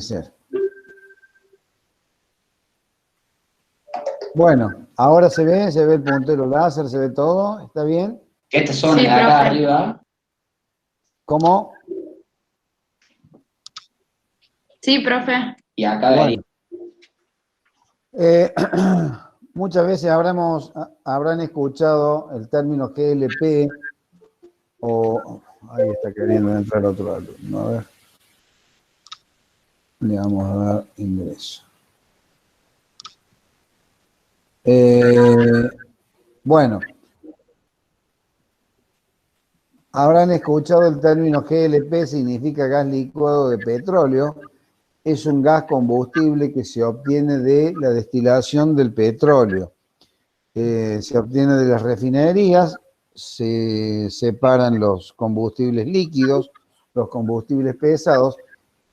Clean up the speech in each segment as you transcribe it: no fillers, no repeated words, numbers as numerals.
ser. Bueno, ahora se ve el puntero láser, se ve todo, ¿está bien? Estas son Sí, de acá profe. arriba. ¿Cómo? Sí, profe. Y acá Bueno. vería. Muchas veces habrán escuchado el término GLP o... Ahí está queriendo entrar otro alumno. A ver. Le vamos a dar ingreso. Bueno. Habrán escuchado el término GLP, significa gas licuado de petróleo. Es un gas combustible que se obtiene de la destilación del petróleo. Se obtiene de las refinerías, se separan los combustibles líquidos, los combustibles pesados,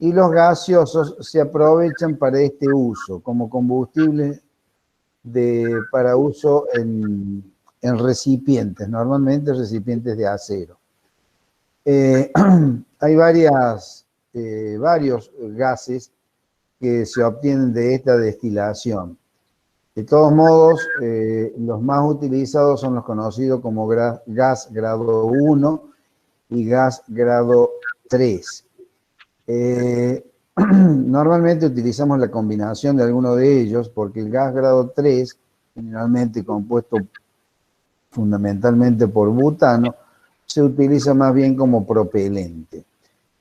y los gaseosos se aprovechan para este uso, como combustible para uso en recipientes, normalmente recipientes de acero. Hay varios gases que se obtienen de esta destilación. De todos modos, los más utilizados son los conocidos como gas grado 1 y gas grado 3. Normalmente utilizamos la combinación de alguno de ellos porque el gas grado 3, generalmente compuesto fundamentalmente por butano, se utiliza más bien como propelente.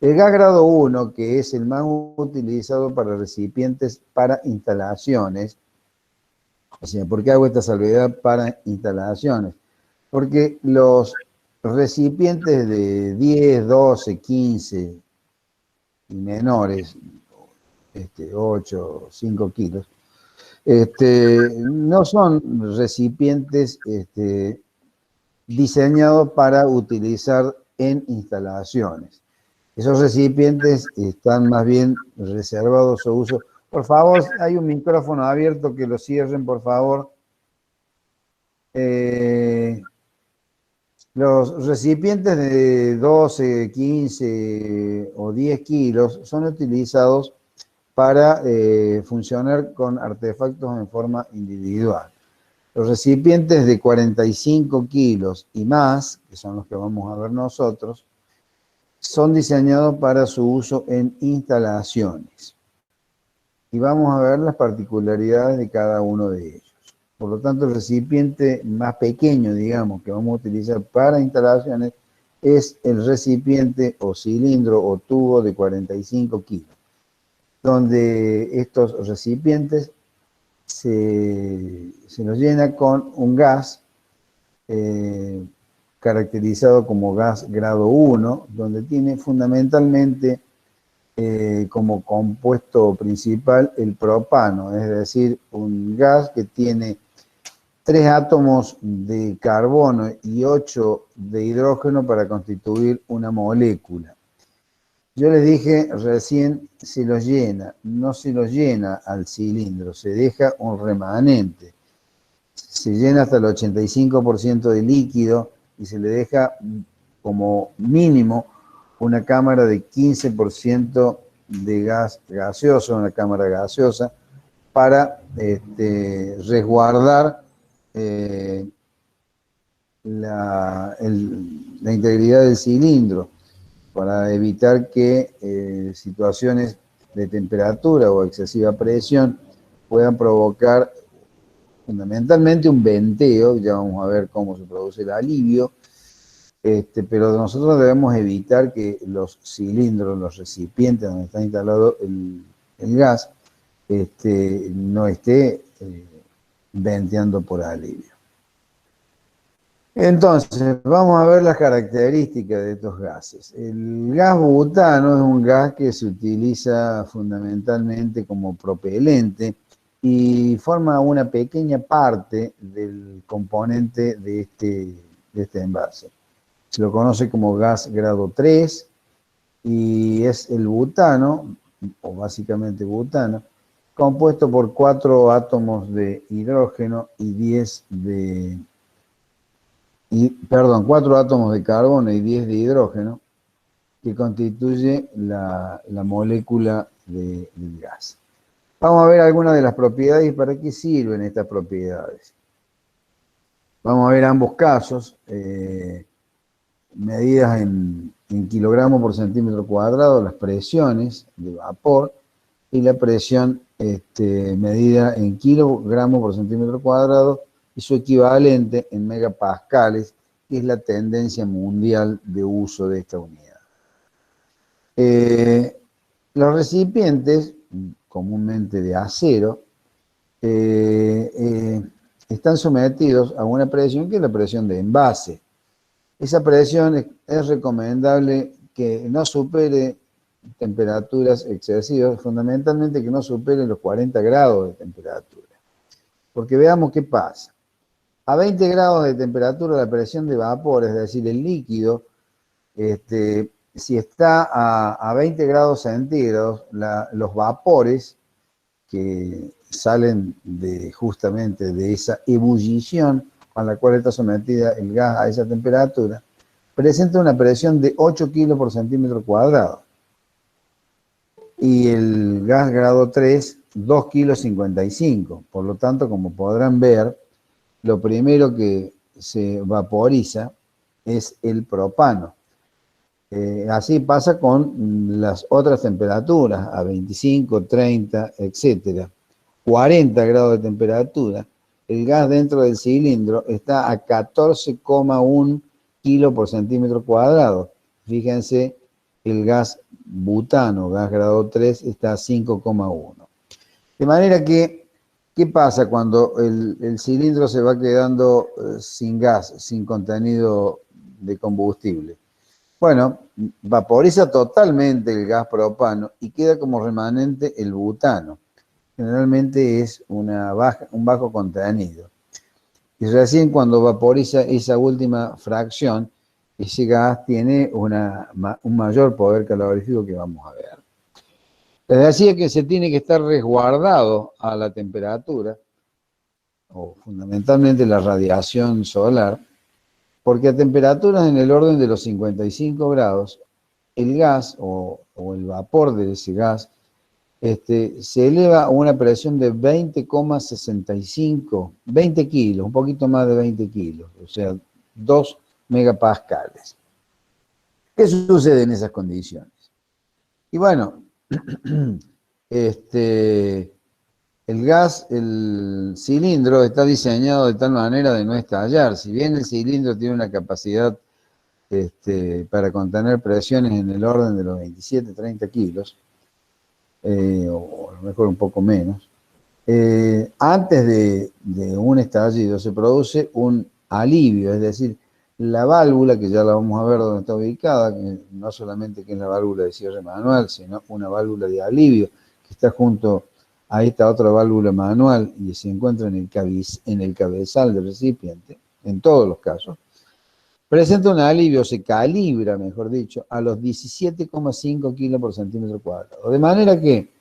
El gas grado 1, que es el más utilizado para recipientes para instalaciones. O sea, ¿por qué hago esta salvedad para instalaciones? Porque los recipientes de 10, 12, 15 y menores, 8, 5 kilos, no son recipientes diseñados para utilizar en instalaciones. Esos recipientes están más bien reservados a uso. Por favor, hay un micrófono abierto, que lo cierren, por favor. Los recipientes de 12, 15 o 10 kilos son utilizados para funcionar con artefactos en forma individual. Los recipientes de 45 kilos y más, que son los que vamos a ver nosotros, son diseñados para su uso en instalaciones. Y vamos a ver las particularidades de cada uno de ellos. Por lo tanto, el recipiente más pequeño, digamos, que vamos a utilizar para instalaciones es el recipiente o cilindro o tubo de 45 kilos, donde estos recipientes se los llena con un gas caracterizado como gas grado 1, donde tiene fundamentalmente como compuesto principal el propano, es decir, un gas que tiene 3 átomos de carbono y 8 de hidrógeno para constituir una molécula. Yo les dije recién, se los llena, no se los llena al cilindro, se deja un remanente. Se llena hasta el 85% de líquido y se le deja como mínimo una cámara de 15% de gas gaseoso, una cámara gaseosa, para resguardar la integridad del cilindro, para evitar que situaciones de temperatura o excesiva presión puedan provocar fundamentalmente un venteo. Ya vamos a ver cómo se produce el alivio, pero nosotros debemos evitar que los cilindros, los recipientes donde está instalado el gas, no esté venteando por alivio. Entonces, vamos a ver las características de estos gases. El gas butano es un gas que se utiliza fundamentalmente como propelente y forma una pequeña parte del componente de este envase. Se lo conoce como gas grado 3 y es el butano, o básicamente butano, compuesto por 4 átomos de hidrógeno y 4 átomos de carbono y 10 de hidrógeno, que constituye la molécula del gas. Vamos a ver algunas de las propiedades y para qué sirven estas propiedades. Vamos a ver ambos casos, medidas en kilogramos por centímetro cuadrado, las presiones de vapor y la presión medida en kilogramos por centímetro cuadrado y su equivalente en megapascales, que es la tendencia mundial de uso de esta unidad. Los recipientes, comúnmente de acero, están sometidos a una presión que es la presión de envase. Esa presión es recomendable que no supere temperaturas excesivas, fundamentalmente que no supere los 40 grados de temperatura. Porque veamos qué pasa. A 20 grados de temperatura la presión de vapor, es decir, el líquido, si está a 20 grados centígrados, los vapores que salen justamente de esa ebullición a la cual está sometida el gas a esa temperatura, presenta una presión de 8 kilos por centímetro cuadrado. Y el gas grado 3, 2,55 kilos. Por lo tanto, como podrán ver, lo primero que se vaporiza es el propano. Así pasa con las otras temperaturas, a 25, 30, etc. 40 grados de temperatura, el gas dentro del cilindro está a 14,1 kilos por centímetro cuadrado. Fíjense, el gas butano, gas grado 3, está a 5,1. De manera que, ¿qué pasa cuando el cilindro se va quedando sin gas, sin contenido de combustible? Bueno, vaporiza totalmente el gas propano y queda como remanente el butano. Generalmente es un bajo contenido. Y recién cuando vaporiza esa última fracción, ese gas tiene un mayor poder calorífico que vamos a ver. Les decía que se tiene que estar resguardado a la temperatura, o fundamentalmente la radiación solar, porque a temperaturas en el orden de los 55 grados, el gas o el vapor de ese gas se eleva a una presión de 20,65, 20 kilos, un poquito más de 20 kilos, o sea, 2 megapascales. ¿Qué sucede en esas condiciones? Y bueno, el cilindro está diseñado de tal manera de no estallar. Si bien el cilindro tiene una capacidad para contener presiones en el orden de los 27, 30 kilos, o a lo mejor un poco menos, antes de un estallido se produce un alivio, es decir, la válvula, que ya la vamos a ver dónde está ubicada, que no solamente que es la válvula de cierre manual, sino una válvula de alivio, que está junto a esta otra válvula manual y se encuentra en el cabezal del recipiente, en todos los casos, presenta un alivio, se calibra, mejor dicho, a los 17,5 kilos por centímetro cuadrado. De manera que,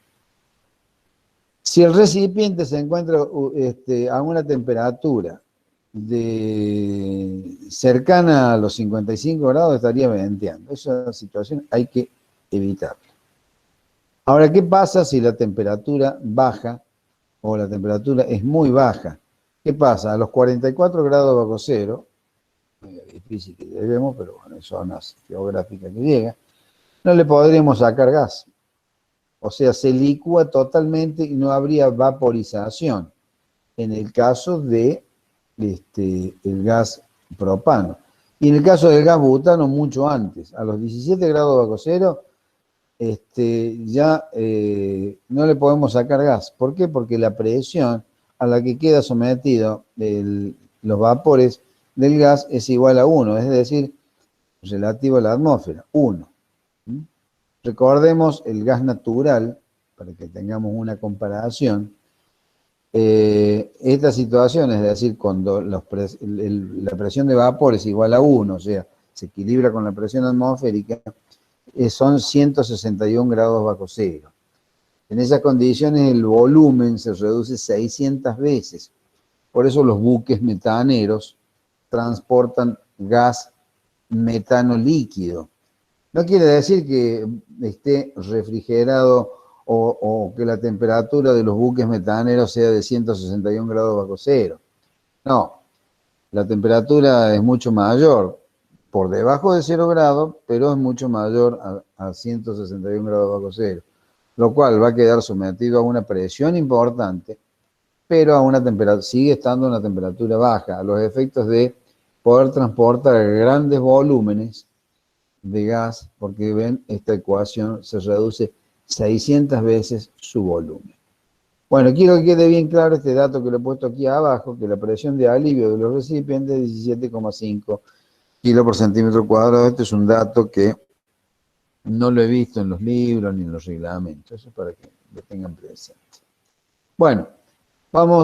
si el recipiente se encuentra a una temperatura cercana a los 55 grados, estaría venteando. Esa situación hay que evitarla. Ahora, ¿qué pasa si la temperatura baja o la temperatura es muy baja? ¿Qué pasa? A los 44 grados bajo cero, difícil que lleguemos, pero bueno, en zonas geográficas que llega, no le podremos sacar gas. O sea, se licúa totalmente y no habría vaporización en el caso de el gas propano. Y en el caso del gas butano, mucho antes. A los 17 grados bajo cero, ya no le podemos sacar gas. ¿Por qué? Porque la presión a la que queda sometido los vapores del gas es igual a 1, es decir, relativo a la atmósfera, 1. Recordemos el gas natural, para que tengamos una comparación. Esta situación, es decir, cuando la presión de vapor es igual a 1, o sea, se equilibra con la presión atmosférica, son 161 grados bajo cero. En esas condiciones el volumen se reduce 600 veces. Por eso los buques metaneros transportan gas metano líquido. No quiere decir que esté refrigerado o que la temperatura de los buques metaneros sea de 161 grados bajo cero. No, la temperatura es mucho mayor, por debajo de 0 grados, pero es mucho mayor a 161 grados bajo cero, lo cual va a quedar sometido a una presión importante, pero a una temperatura, sigue estando a una temperatura baja, a los efectos de poder transportar grandes volúmenes de gas, porque ven, esta ecuación se reduce 600 veces su volumen. Bueno, quiero que quede bien claro este dato que lo he puesto aquí abajo, que la presión de alivio de los recipientes es 17,5 kilos por centímetro cuadrado. Este es un dato que no lo he visto en los libros ni en los reglamentos. Eso es para que lo tengan presente. Bueno,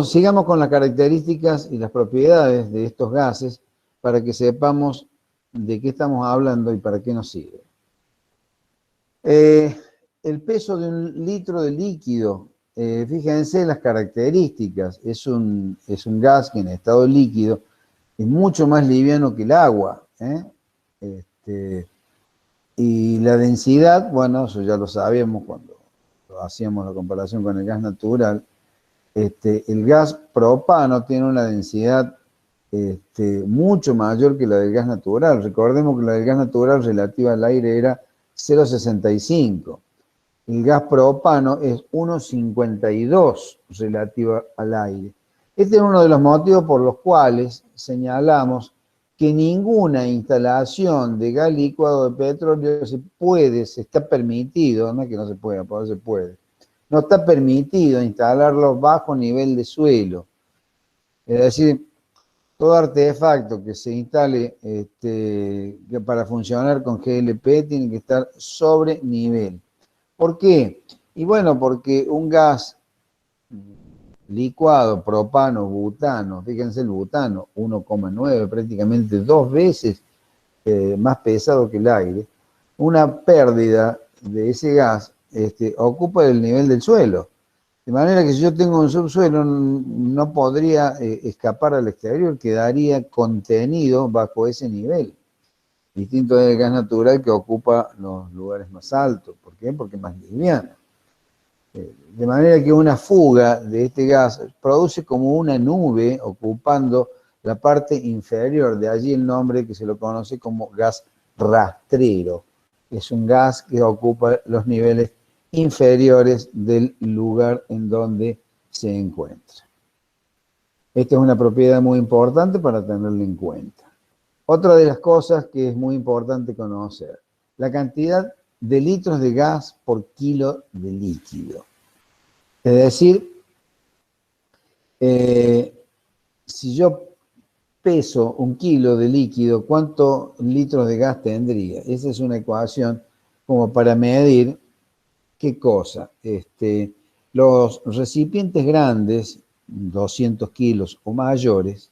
sigamos con las características y las propiedades de estos gases para que sepamos de qué estamos hablando y para qué nos sirve. El peso de un litro de líquido, fíjense las características, es un gas que en estado líquido es mucho más liviano que el agua, y la densidad, bueno, eso ya lo sabíamos cuando hacíamos la comparación con el gas natural. El gas propano tiene una densidad mucho mayor que la del gas natural. Recordemos que la del gas natural relativa al aire era 0,65. El gas propano es 1,52 relativa al aire. Este es uno de los motivos por los cuales señalamos que ninguna instalación de gas licuado de petróleo se está permitido, no es que no se pueda, porque se puede, no está permitido instalarlo bajo nivel de suelo. Es decir, todo artefacto que se instale que para funcionar con GLP tiene que estar sobre nivel. ¿Por qué? Y bueno, porque un gas licuado, propano, butano, fíjense el butano, 1,9, prácticamente 2 veces más pesado que el aire, una pérdida de ese gas ocupa el nivel del suelo. De manera que si yo tengo un subsuelo no podría escapar al exterior, quedaría contenido bajo ese nivel. Distinto del gas natural que ocupa los lugares más altos. ¿Por qué? Porque es más liviano. De manera que una fuga de este gas produce como una nube ocupando la parte inferior, de allí el nombre que se lo conoce como gas rastrero. Es un gas que ocupa los niveles inferiores del lugar en donde se encuentra. Esta es una propiedad muy importante para tenerla en cuenta. Otra de las cosas que es muy importante conocer, la cantidad de litros de gas por kilo de líquido. Es decir, si yo peso 1 kilo de líquido, ¿cuántos litros de gas tendría? Esa es una ecuación como para medir qué cosa. Los recipientes grandes, 200 kilos o mayores,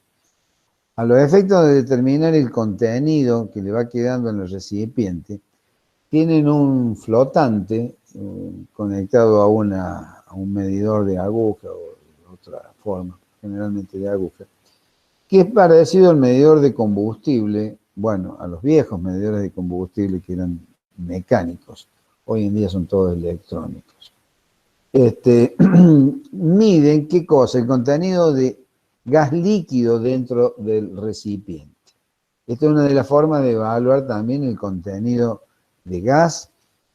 a los efectos de determinar el contenido que le va quedando en el recipiente, tienen un flotante conectado a un medidor de aguja o de otra forma, generalmente de aguja, que es parecido al medidor de combustible, bueno, a los viejos medidores de combustible que eran mecánicos, hoy en día son todos electrónicos. Miden qué cosa, el contenido de gas líquido dentro del recipiente. Esta es una de las formas de evaluar también el contenido de gas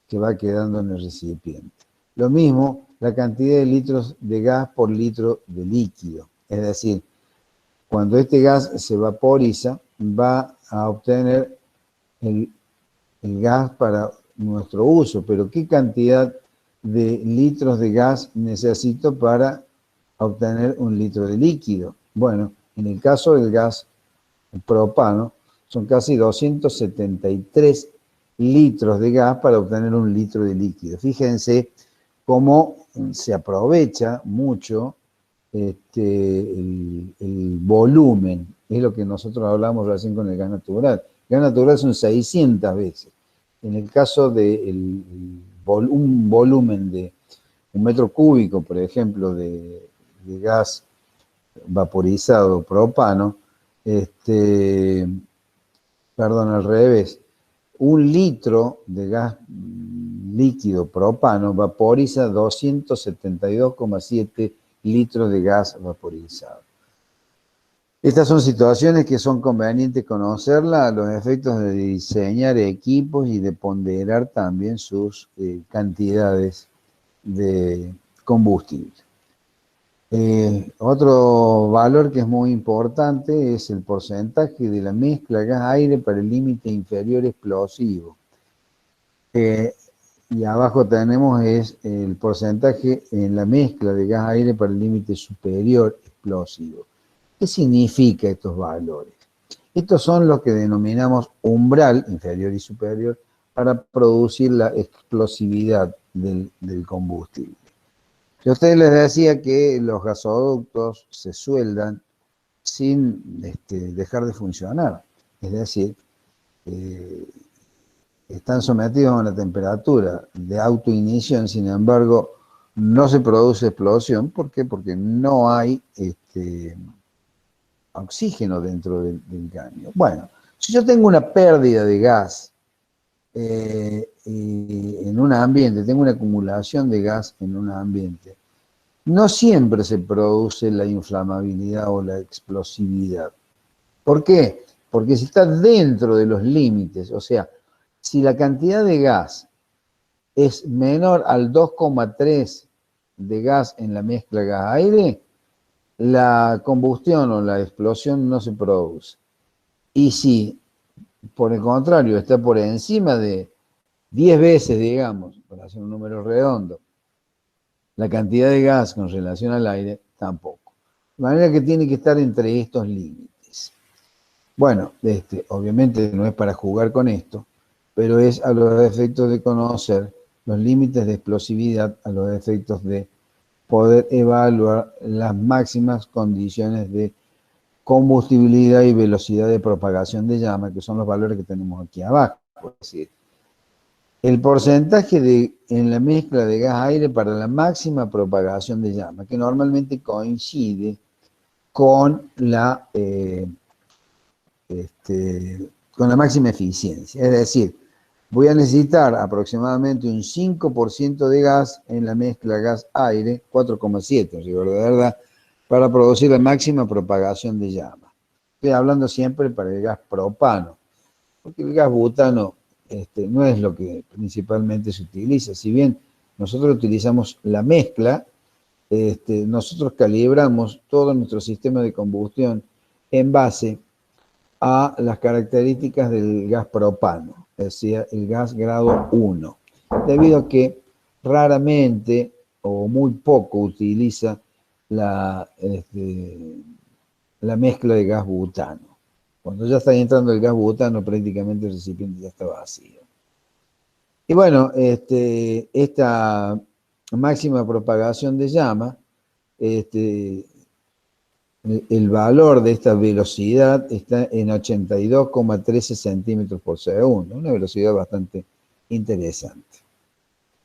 que va quedando en el recipiente. Lo mismo, la cantidad de litros de gas por litro de líquido. Es decir, cuando este gas se vaporiza, va a obtener el gas para nuestro uso. Pero ¿qué cantidad de litros de gas necesito para obtener 1 litro de líquido? Bueno, en el caso del gas propano, son casi 273 litros de gas para obtener 1 litro de líquido. Fíjense cómo se aprovecha mucho el volumen. Es lo que nosotros hablamos recién con el gas natural. El gas natural son 600 veces. En el caso de un volumen de 1 metro cúbico, por ejemplo, de gas vaporizado propano, perdón, al revés, un litro de gas líquido propano vaporiza 272,7 litros de gas vaporizado. Estas son situaciones que son convenientes conocerlas a los efectos de diseñar equipos y de ponderar también sus cantidades de combustible. Otro valor que es muy importante es el porcentaje de la mezcla gas-aire para el límite inferior explosivo. Y abajo tenemos es el porcentaje en la mezcla de gas-aire para el límite superior explosivo. ¿Qué significa estos valores? Estos son los que denominamos umbral, inferior y superior, para producir la explosividad del combustible. Yo a ustedes les decía que los gasoductos se sueldan sin dejar de funcionar. Es decir, están sometidos a una temperatura de autoignición, sin embargo, no se produce explosión. ¿Por qué? Porque no hay oxígeno dentro del caño. Bueno, si yo tengo una pérdida de gas en un ambiente, tengo una acumulación de gas en un ambiente, no siempre se produce la inflamabilidad o la explosividad. ¿Por qué? Porque si está dentro de los límites, o sea, si la cantidad de gas es menor al 2,3 de gas en la mezcla gas-aire, la combustión o la explosión no se produce. Y si, por el contrario, está por encima de 10 veces, digamos, para hacer un número redondo, la cantidad de gas con relación al aire, tampoco. De manera que tiene que estar entre estos límites. Bueno, obviamente no es para jugar con esto, pero es a los efectos de conocer los límites de explosividad, a los efectos de poder evaluar las máximas condiciones de combustibilidad y velocidad de propagación de llama, que son los valores que tenemos aquí abajo. Es decir, el porcentaje en la mezcla de gas-aire para la máxima propagación de llama, que normalmente coincide con la máxima eficiencia. Es decir, voy a necesitar aproximadamente un 5% de gas en la mezcla gas-aire, 4,7, de verdad, para producir la máxima propagación de llama. Estoy hablando siempre para el gas propano, porque el gas butano no es lo que principalmente se utiliza. Si bien nosotros utilizamos la mezcla, nosotros calibramos todo nuestro sistema de combustión en base a las características del gas propano, es decir, el gas grado 1, debido a que raramente o muy poco utiliza la mezcla de gas butano. Cuando ya está entrando el gas butano, prácticamente el recipiente ya está vacío. Y bueno, esta máxima propagación de llama, el valor de esta velocidad está en 82,13 centímetros por segundo, una velocidad bastante interesante.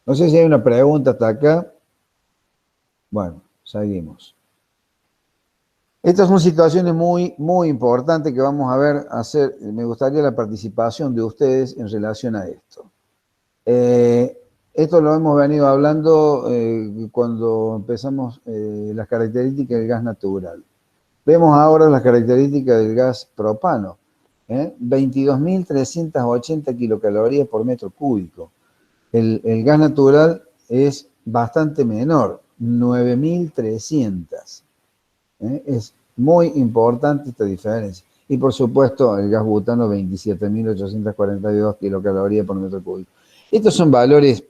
No sé si hay una pregunta hasta acá. Bueno, seguimos. Estas son situaciones muy, muy importantes que vamos a ver hacer. Me gustaría la participación de ustedes en relación a esto. Esto lo hemos venido hablando cuando empezamos las características del gas natural. Vemos ahora las características del gas propano. 22.380 kilocalorías por metro cúbico. El gas natural es bastante menor, 9.300. Es muy importante esta diferencia. Y por supuesto, el gas butano, 27.842 kilocalorías por metro cúbico. Estos son valores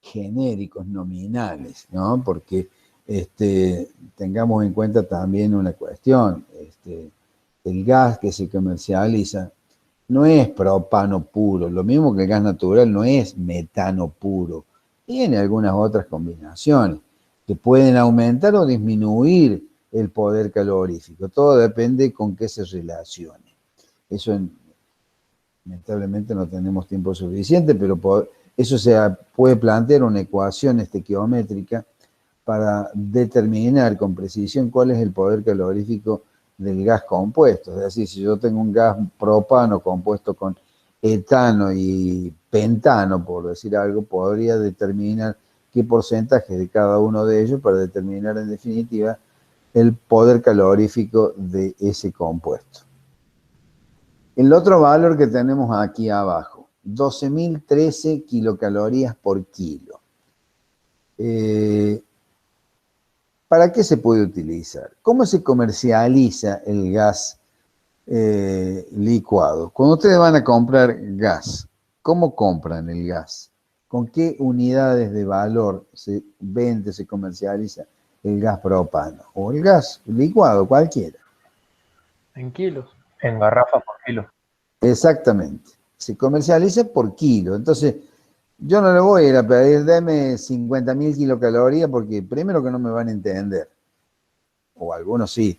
genéricos, nominales, ¿no? Porque tengamos en cuenta también una cuestión. El gas que se comercializa no es propano puro, lo mismo que el gas natural no es metano puro. Tiene algunas otras combinaciones que pueden aumentar o disminuir el poder calorífico. Todo depende con qué se relacione. Eso, lamentablemente, no tenemos tiempo suficiente, pero eso se puede plantear una ecuación estequiométrica para determinar con precisión cuál es el poder calorífico del gas compuesto. Es decir, si yo tengo un gas propano compuesto con etano y pentano, por decir algo, podría determinar qué porcentaje de cada uno de ellos para determinar en definitiva el poder calorífico de ese compuesto. El otro valor que tenemos aquí abajo, 12.013 kilocalorías por kilo. ¿Para qué se puede utilizar? ¿Cómo se comercializa el gas licuado? Cuando ustedes van a comprar gas, ¿cómo compran el gas? ¿Con qué unidades de valor se vende, se comercializa el gas propano? O el gas licuado, cualquiera. En kilos, en garrafas por kilo. Exactamente. Se comercializa por kilo. Entonces, yo no le voy a ir a pedir, deme 50.000 kilocalorías porque primero que no me van a entender. O algunos sí.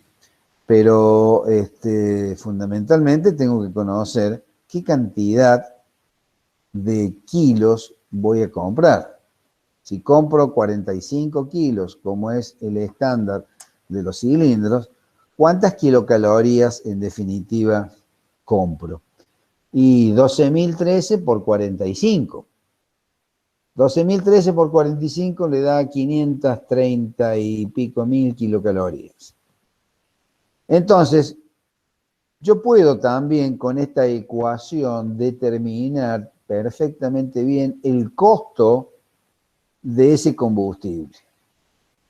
Pero fundamentalmente tengo que conocer qué cantidad de kilos voy a comprar. Si compro 45 kilos, como es el estándar de los cilindros, ¿cuántas kilocalorías en definitiva compro? Y 12.013 por 45. 12.013 por 45 le da 530 y pico mil kilocalorías. Entonces, yo puedo también con esta ecuación determinar perfectamente bien el costo de ese combustible.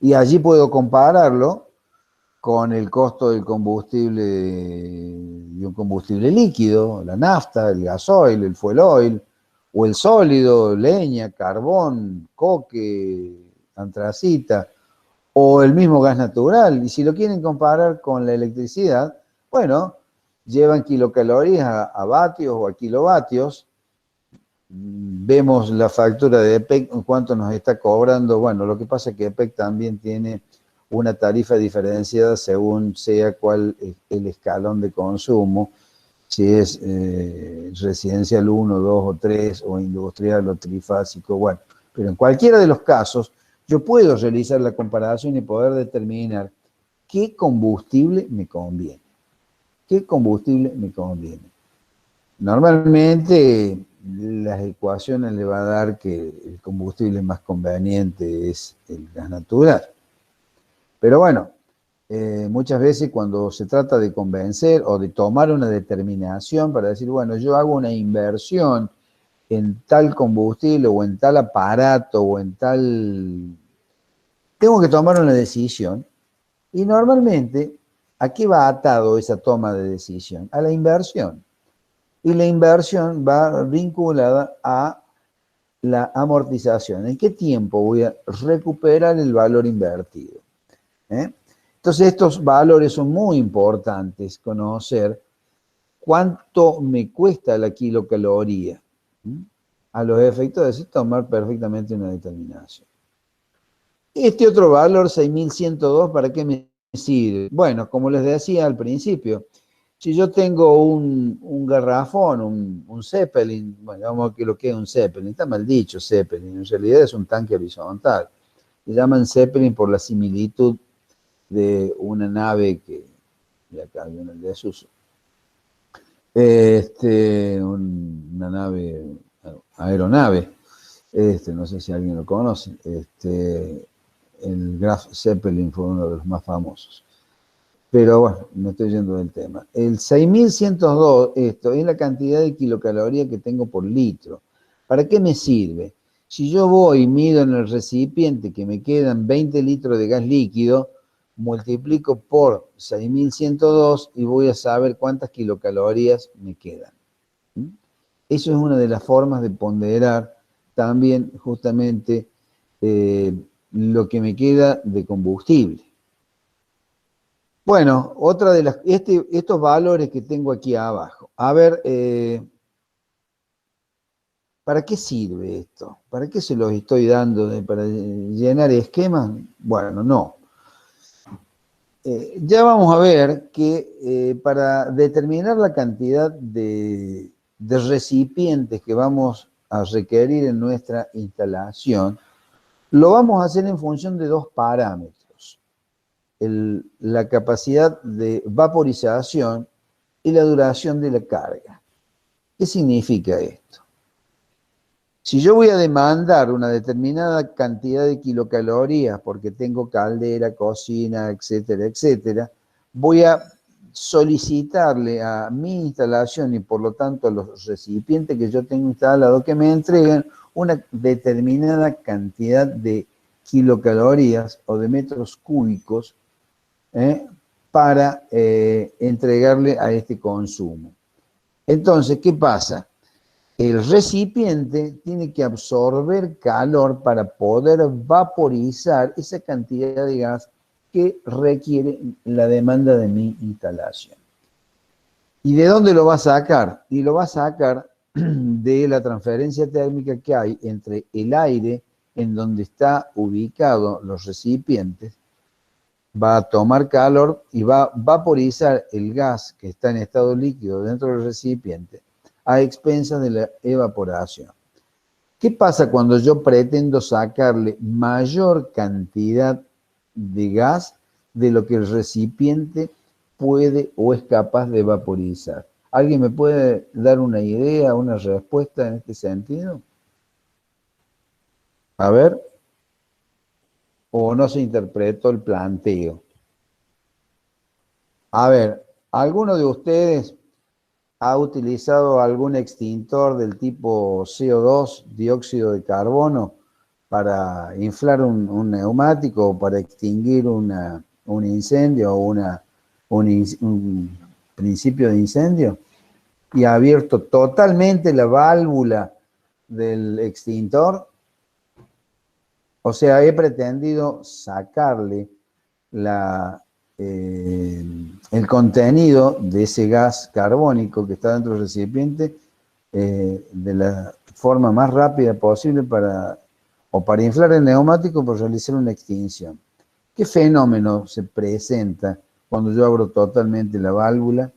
Y allí puedo compararlo con el costo del combustible, de un combustible líquido, la nafta, el gasoil, el fuel oil, o el sólido, leña, carbón, coque, antracita, o el mismo gas natural. Y si lo quieren comparar con la electricidad, bueno, llevan kilocalorías a vatios o a kilovatios. Vemos la factura de EPEC, cuánto nos está cobrando. Bueno, lo que pasa es que EPEC también tiene una tarifa diferenciada según sea cuál es el escalón de consumo, si es residencial 1, 2 o 3, o industrial o trifásico, bueno. Pero en cualquiera de los casos, yo puedo realizar la comparación y poder determinar qué combustible me conviene. ¿Qué combustible me conviene? Normalmente las ecuaciones le va a dar que el combustible más conveniente es el gas natural. Pero bueno, muchas veces cuando se trata de convencer o de tomar una determinación para decir, bueno, yo hago una inversión en tal combustible o en tal aparato o en tal... Tengo que tomar una decisión y normalmente, ¿a qué va atado esa toma de decisión? A la inversión. Y la inversión va vinculada a la amortización. ¿En qué tiempo voy a recuperar el valor invertido? Entonces, estos valores son muy importantes conocer cuánto me cuesta la kilocaloría. A los efectos de tomar perfectamente una determinación. Este otro valor, 6.102, ¿para qué me sirve? Bueno, como les decía al principio, si yo tengo un garrafón, un Zeppelin, bueno, vamos a ver lo que es un Zeppelin, está mal dicho Zeppelin, en realidad es un tanque horizontal. Se llaman Zeppelin por la similitud de una nave que, de acá hay una de desuso, una nave, aeronave, no sé si alguien lo conoce, el Graf Zeppelin fue uno de los más famosos. Pero bueno, me estoy yendo del tema. El 6.102, esto es la cantidad de kilocalorías que tengo por litro. ¿Para qué me sirve? Si yo voy y mido en el recipiente que me quedan 20 litros de gas líquido, multiplico por 6.102 y voy a saber cuántas kilocalorías me quedan. Eso es una de las formas de ponderar también justamente lo que me queda de combustible. Bueno, otra de las, estos valores que tengo aquí abajo. A ver, ¿para qué sirve esto? ¿Para qué se los estoy dando? ¿Para llenar esquemas? Bueno, no. Ya vamos a ver que para determinar la cantidad de recipientes que vamos a requerir en nuestra instalación, lo vamos a hacer en función de dos parámetros. La capacidad de vaporización y la duración de la carga. ¿Qué significa esto? Si yo voy a demandar una determinada cantidad de kilocalorías porque tengo caldera, cocina, etcétera, etcétera, voy a solicitarle a mi instalación y por lo tanto a los recipientes que yo tengo instalados que me entreguen una determinada cantidad de kilocalorías o de metros cúbicos para entregarle a este consumo. Entonces, ¿qué pasa? El recipiente tiene que absorber calor para poder vaporizar esa cantidad de gas que requiere la demanda de mi instalación. ¿Y de dónde lo va a sacar? Y lo va a sacar de la transferencia térmica que hay entre el aire en donde está ubicado los recipientes, va a tomar calor y va a vaporizar el gas que está en estado líquido dentro del recipiente a expensas de la evaporación. ¿Qué pasa cuando yo pretendo sacarle mayor cantidad de gas de lo que el recipiente puede o es capaz de vaporizar? ¿Alguien me puede dar una idea, una respuesta en este sentido? A ver. ¿O no se interpretó el planteo? A ver, ¿alguno de ustedes ha utilizado algún extintor del tipo CO2, dióxido de carbono, para inflar un neumático o para extinguir un incendio o un principio de incendio? Y ha abierto totalmente la válvula del extintor. O sea, he pretendido sacarle el contenido de ese gas carbónico que está dentro del recipiente de la forma más rápida posible para inflar el neumático para realizar una extinción. ¿Qué fenómeno se presenta cuando yo abro totalmente la válvula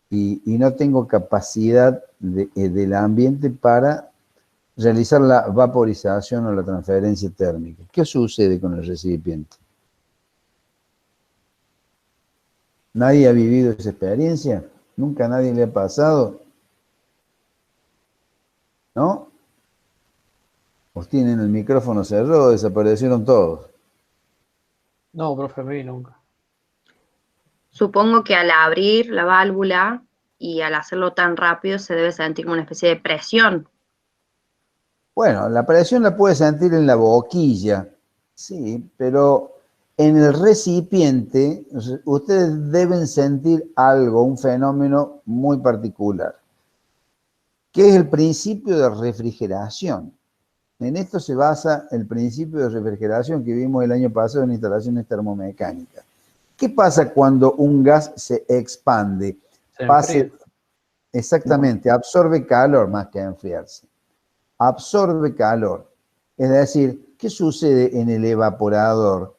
y no tengo capacidad del ambiente para realizar la vaporización o la transferencia térmica? ¿Qué sucede con el recipiente? ¿Nadie ha vivido esa experiencia? ¿Nunca a nadie le ha pasado? ¿No? ¿Os tienen el micrófono cerrado? ¿Desaparecieron todos? No, profe, a mí nunca. Supongo que al abrir la válvula y al hacerlo tan rápido se debe sentir como una especie de presión. Bueno, la presión la puede sentir en la boquilla, sí, pero en el recipiente ustedes deben sentir algo, un fenómeno muy particular, que es el principio de refrigeración. En esto se basa el principio de refrigeración que vimos el año pasado en instalaciones termomecánicas. ¿Qué pasa cuando un gas se expande? Exactamente, absorbe calor más que enfriarse. Absorbe calor. Es decir, ¿qué sucede en el evaporador?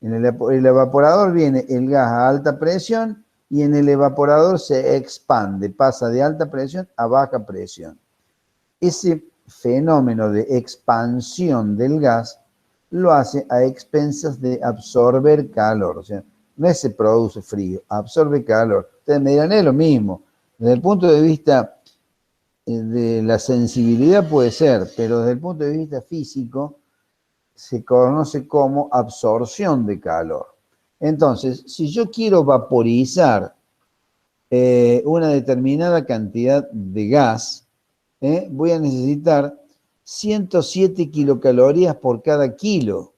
En el evaporador viene el gas a alta presión y en el evaporador se expande, pasa de alta presión a baja presión. Ese fenómeno de expansión del gas lo hace a expensas de absorber calor. O sea, no es se produce frío, absorbe calor. Ustedes me dirán, es lo mismo. Desde el punto de vista de la sensibilidad puede ser, pero desde el punto de vista físico se conoce como absorción de calor. Entonces, si yo quiero vaporizar una determinada cantidad de gas, voy a necesitar 107 kilocalorías por cada kilo,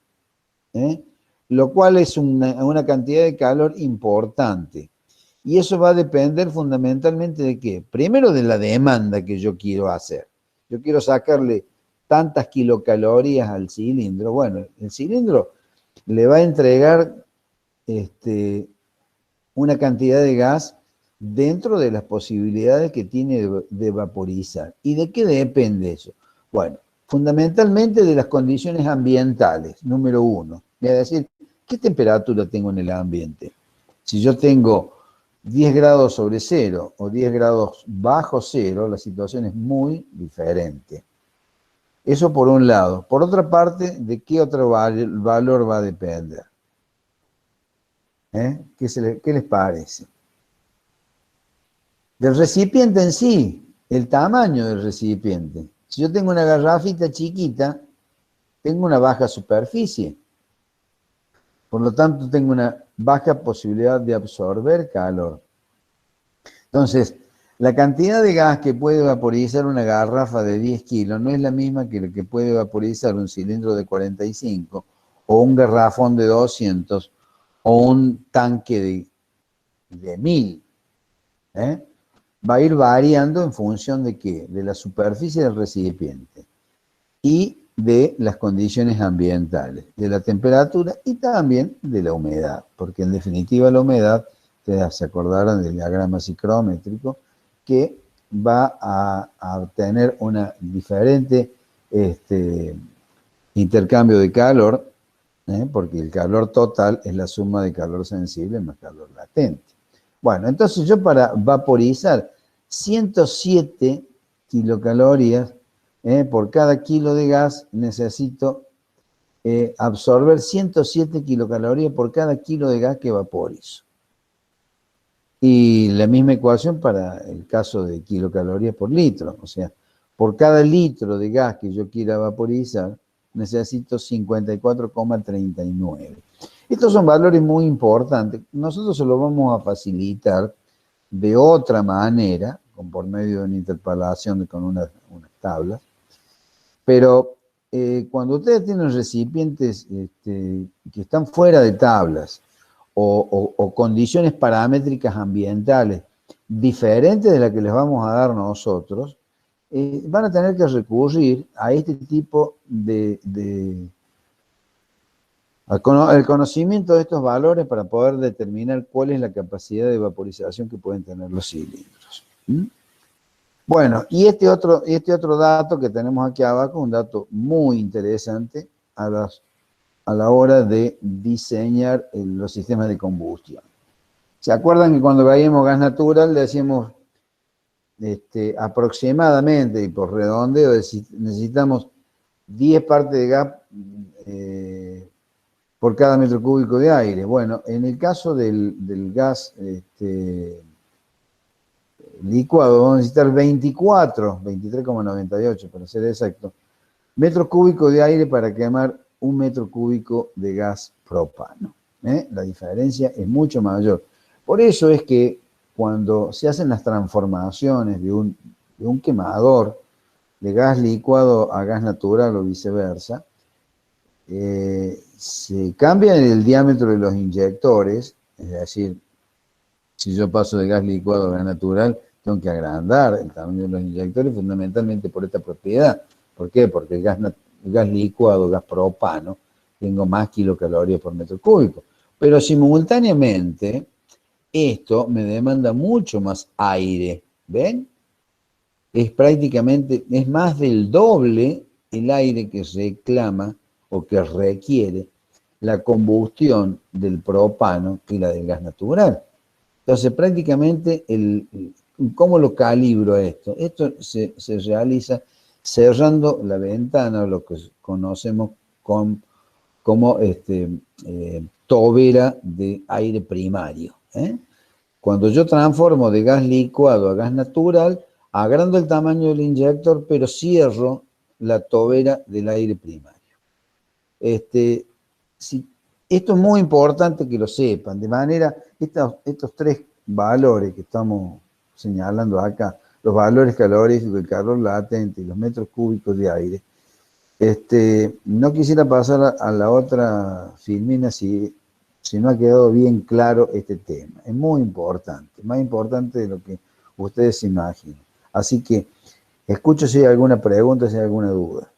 lo cual es una cantidad de calor importante. Y eso va a depender fundamentalmente de qué. Primero de la demanda que yo quiero hacer. Yo quiero sacarle tantas kilocalorías al cilindro. Bueno, el cilindro le va a entregar una cantidad de gas dentro de las posibilidades que tiene de vaporizar. ¿Y de qué depende eso? Bueno, fundamentalmente de las condiciones ambientales, número uno. Es decir, ¿qué temperatura tengo en el ambiente? Si yo tengo 10 grados sobre cero o 10 grados bajo cero, la situación es muy diferente. Eso por un lado. Por otra parte, ¿de qué otro valor va a depender? ¿Qué les parece? Del recipiente en sí. el tamaño del recipiente. Si yo tengo una garrafita chiquita, tengo una baja superficie. Por lo tanto, tengo una baja posibilidad de absorber calor. Entonces, la cantidad de gas que puede vaporizar una garrafa de 10 kilos no es la misma que lo que puede vaporizar un cilindro de 45, o un garrafón de 200, o un tanque de 1000. Va a ir variando en función de ¿qué? De la superficie del recipiente y de las condiciones ambientales, de la temperatura y también de la humedad, porque en definitiva la humedad, ustedes se acordarán del diagrama psicométrico, que va a tener una diferente intercambio de calor, porque el calor total es la suma de calor sensible más calor latente. Bueno, entonces yo para vaporizar 107 kilocalorías por cada kilo de gas necesito absorber 107 kilocalorías por cada kilo de gas que vaporizo. Y la misma ecuación para el caso de kilocalorías por litro. O sea, por cada litro de gas que yo quiera vaporizar, necesito 54,39. Estos son valores muy importantes. Nosotros se los vamos a facilitar de otra manera, por medio de una interpolación con unas tablas. Pero cuando ustedes tienen recipientes que están fuera de tablas o condiciones paramétricas ambientales diferentes de las que les vamos a dar nosotros, van a tener que recurrir a este tipo al conocimiento de estos valores para poder determinar cuál es la capacidad de vaporización que pueden tener los cilindros. Bueno, y este otro dato que tenemos aquí abajo, un dato muy interesante a la hora de diseñar los sistemas de combustión. ¿Se acuerdan que cuando veíamos gas natural decíamos aproximadamente, y por redondeo, necesitamos 10 partes de gas por cada metro cúbico de aire? Bueno, en el caso del gas licuado vamos a necesitar 23,98 para ser exacto, metros cúbicos de aire para quemar 1 metro cúbico de gas propano. La diferencia es mucho mayor. Por eso es que cuando se hacen las transformaciones de un quemador de gas licuado a gas natural o viceversa, se cambia el diámetro de los inyectores, es decir, si yo paso de gas licuado a gas natural, tengo que agrandar el tamaño de los inyectores fundamentalmente por esta propiedad. ¿Por qué? Porque el gas licuado, gas propano, tengo más kilocalorías por metro cúbico. Pero simultáneamente, esto me demanda mucho más aire. ¿Ven? Es más del doble el aire que reclama o que requiere la combustión del propano que la del gas natural. Entonces, prácticamente, ¿cómo lo calibro esto? Esto se realiza cerrando la ventana, lo que conocemos como tobera de aire primario. Cuando yo transformo de gas licuado a gas natural, agrando el tamaño del inyector, pero cierro la tobera del aire primario. Esto es muy importante que lo sepan, de manera, estos tres valores que estamos señalando acá, los valores caloríficos, el calor latente y los metros cúbicos de aire, no quisiera pasar a la otra filmina si no ha quedado bien claro este tema. Es muy importante, más importante de lo que ustedes se imaginan. Así que escucho si hay alguna pregunta, si hay alguna duda.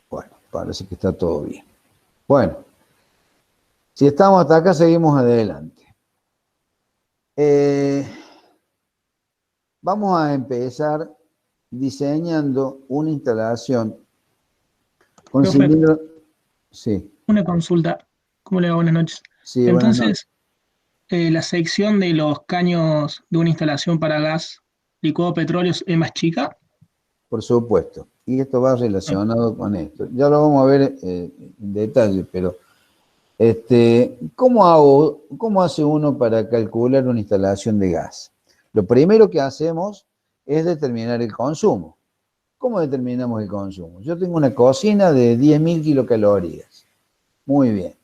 Bueno, parece que está todo bien. Bueno, si estamos hasta acá, seguimos adelante. Vamos a empezar diseñando una instalación con cilindro. Sí. Una consulta. ¿Cómo le va? Buenas noches. Sí, entonces, la sección de los caños de una instalación para gas licuado petróleo es más chica. Por supuesto. Y esto va relacionado con esto. Ya lo vamos a ver en detalle, pero ¿cómo hace uno para calcular una instalación de gas? Lo primero que hacemos es determinar el consumo. ¿Cómo determinamos el consumo? Yo tengo una cocina de 10.000 kilocalorías. Muy bien.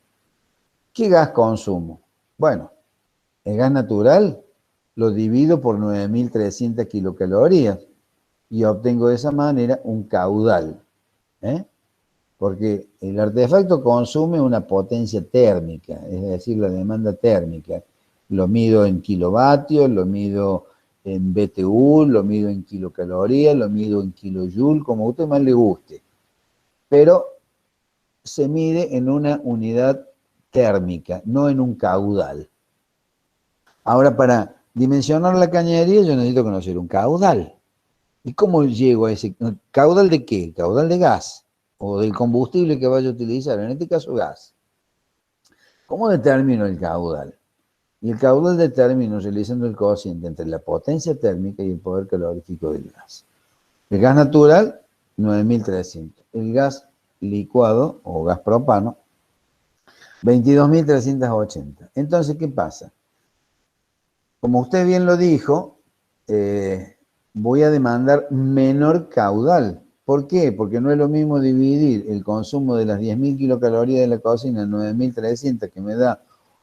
¿Qué gas consumo? Bueno, el gas natural lo divido por 9.300 kilocalorías y obtengo de esa manera un caudal. Porque el artefacto consume una potencia térmica, es decir, la demanda térmica. Lo mido en kilovatios, lo mido en BTU, lo mido en kilocalorías, lo mido en kilojoule, como a usted más le guste. Pero se mide en una unidad térmica, no en un caudal. Ahora, para dimensionar la cañería, yo necesito conocer un caudal. ¿Y cómo llego a ese caudal de qué? Caudal de gas o del combustible que vaya a utilizar, en este caso gas. ¿Cómo determino el caudal? Y el caudal determino realizando el cociente entre la potencia térmica y el poder calorífico del gas. El gas natural, 9.300. El gas licuado o gas propano, 22.380. Entonces, ¿qué pasa? Como usted bien lo dijo, voy a demandar menor caudal. ¿Por qué? Porque no es lo mismo dividir el consumo de las 10.000 kilocalorías de la cocina en 9.300, que me da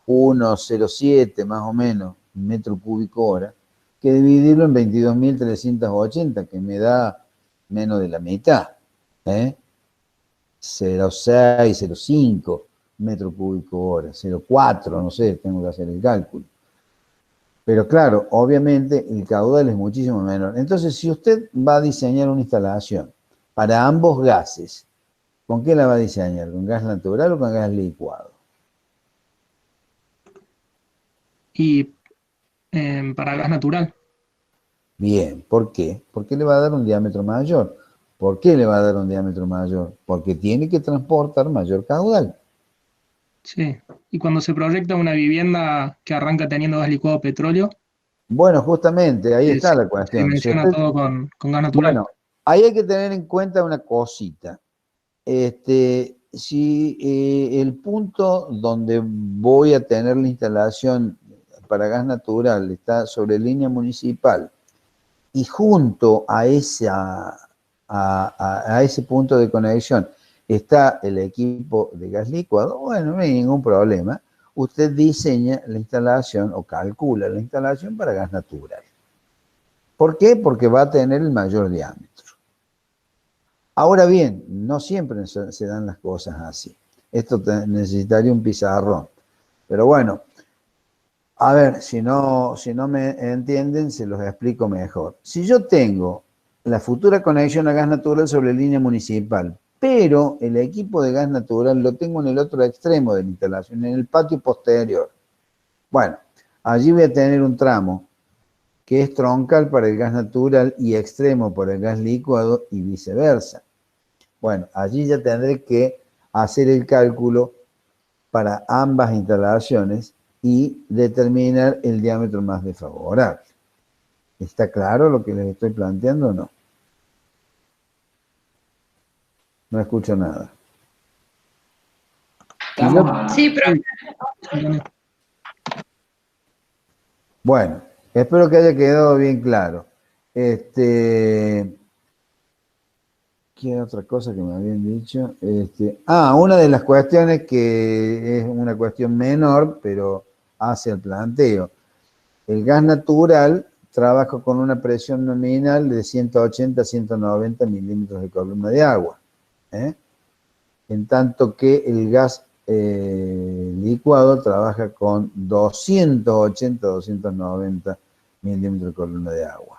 1,07 más o menos metro cúbico hora, que dividirlo en 22.380, que me da menos de la mitad. 0,6, 0,5 metro cúbico hora, 0,4, no sé, tengo que hacer el cálculo. Pero claro, obviamente el caudal es muchísimo menor. Entonces, si usted va a diseñar una instalación para ambos gases, ¿con qué la va a diseñar? ¿Con gas natural o con gas licuado? Y para gas natural. Bien, ¿por qué? Porque le va a dar un diámetro mayor. ¿Por qué le va a dar un diámetro mayor? Porque tiene que transportar mayor caudal. Sí. Y cuando se proyecta una vivienda que arranca teniendo gas licuado o petróleo, Bueno, justamente, ahí está la se cuestión. Si dimensiona usted, todo con gas natural. bueno, ahí hay que tener en cuenta una cosita. Si el punto donde voy a tener la instalación para gas natural está sobre línea municipal y junto a ese punto de conexión está el equipo de gas licuado, bueno, no hay ningún problema. Usted diseña la instalación o calcula la instalación para gas natural. ¿Por qué? Porque va a tener el mayor diámetro. Ahora bien, no siempre se dan las cosas así. Esto necesitaría un pizarrón. Pero bueno, a ver, si no me entienden, se los explico mejor. Si yo tengo la futura conexión a gas natural sobre línea municipal, pero el equipo de gas natural lo tengo en el otro extremo de la instalación, en el patio posterior. Bueno, allí voy a tener un tramo que es troncal para el gas natural y extremo para el gas licuado y viceversa. Bueno, allí ya tendré que hacer el cálculo para ambas instalaciones y determinar el diámetro más desfavorable. ¿Está claro lo que les estoy planteando o no? No escucho nada. Sí, pero Bueno, espero que haya quedado bien claro. ¿Qué otra cosa que me habían dicho? Una de las cuestiones que es una cuestión menor, pero hace el planteo. El gas natural trabaja con una presión nominal de 180 a 190 milímetros de columna de agua. En tanto que el gas licuado trabaja con 280 a 290 milímetros de columna de agua.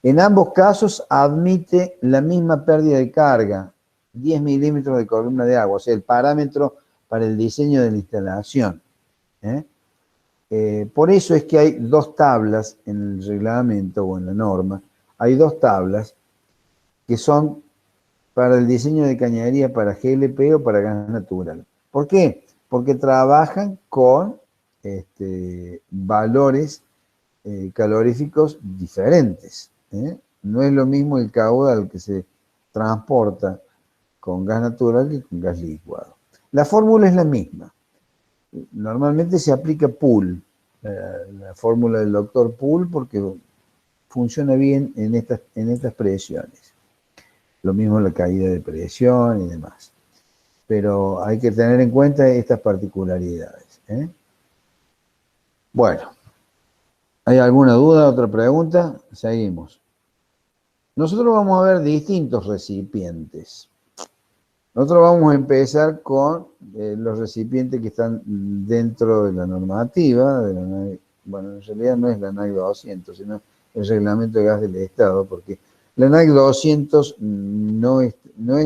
En ambos casos admite la misma pérdida de carga, 10 milímetros de columna de agua, o sea, el parámetro para el diseño de la instalación. Por eso es que hay dos tablas en el reglamento o en la norma, hay dos tablas que son para el diseño de cañería para GLP o para gas natural. ¿Por qué? Porque trabajan con valores caloríficos diferentes. No es lo mismo el caudal que se transporta con gas natural que con gas licuado. La fórmula es la misma. Normalmente se aplica Poole, la fórmula del doctor Poole, porque funciona bien en estas presiones. Lo mismo la caída de presión y demás. Pero hay que tener en cuenta estas particularidades, ¿eh? Bueno, ¿hay alguna duda, otra pregunta? Seguimos. Nosotros vamos a ver distintos recipientes. Nosotros vamos a empezar con los recipientes que están dentro de la normativa, bueno, en realidad no es la NAC 200, sino el Reglamento de Gas del Estado, porque la NAC 200 no es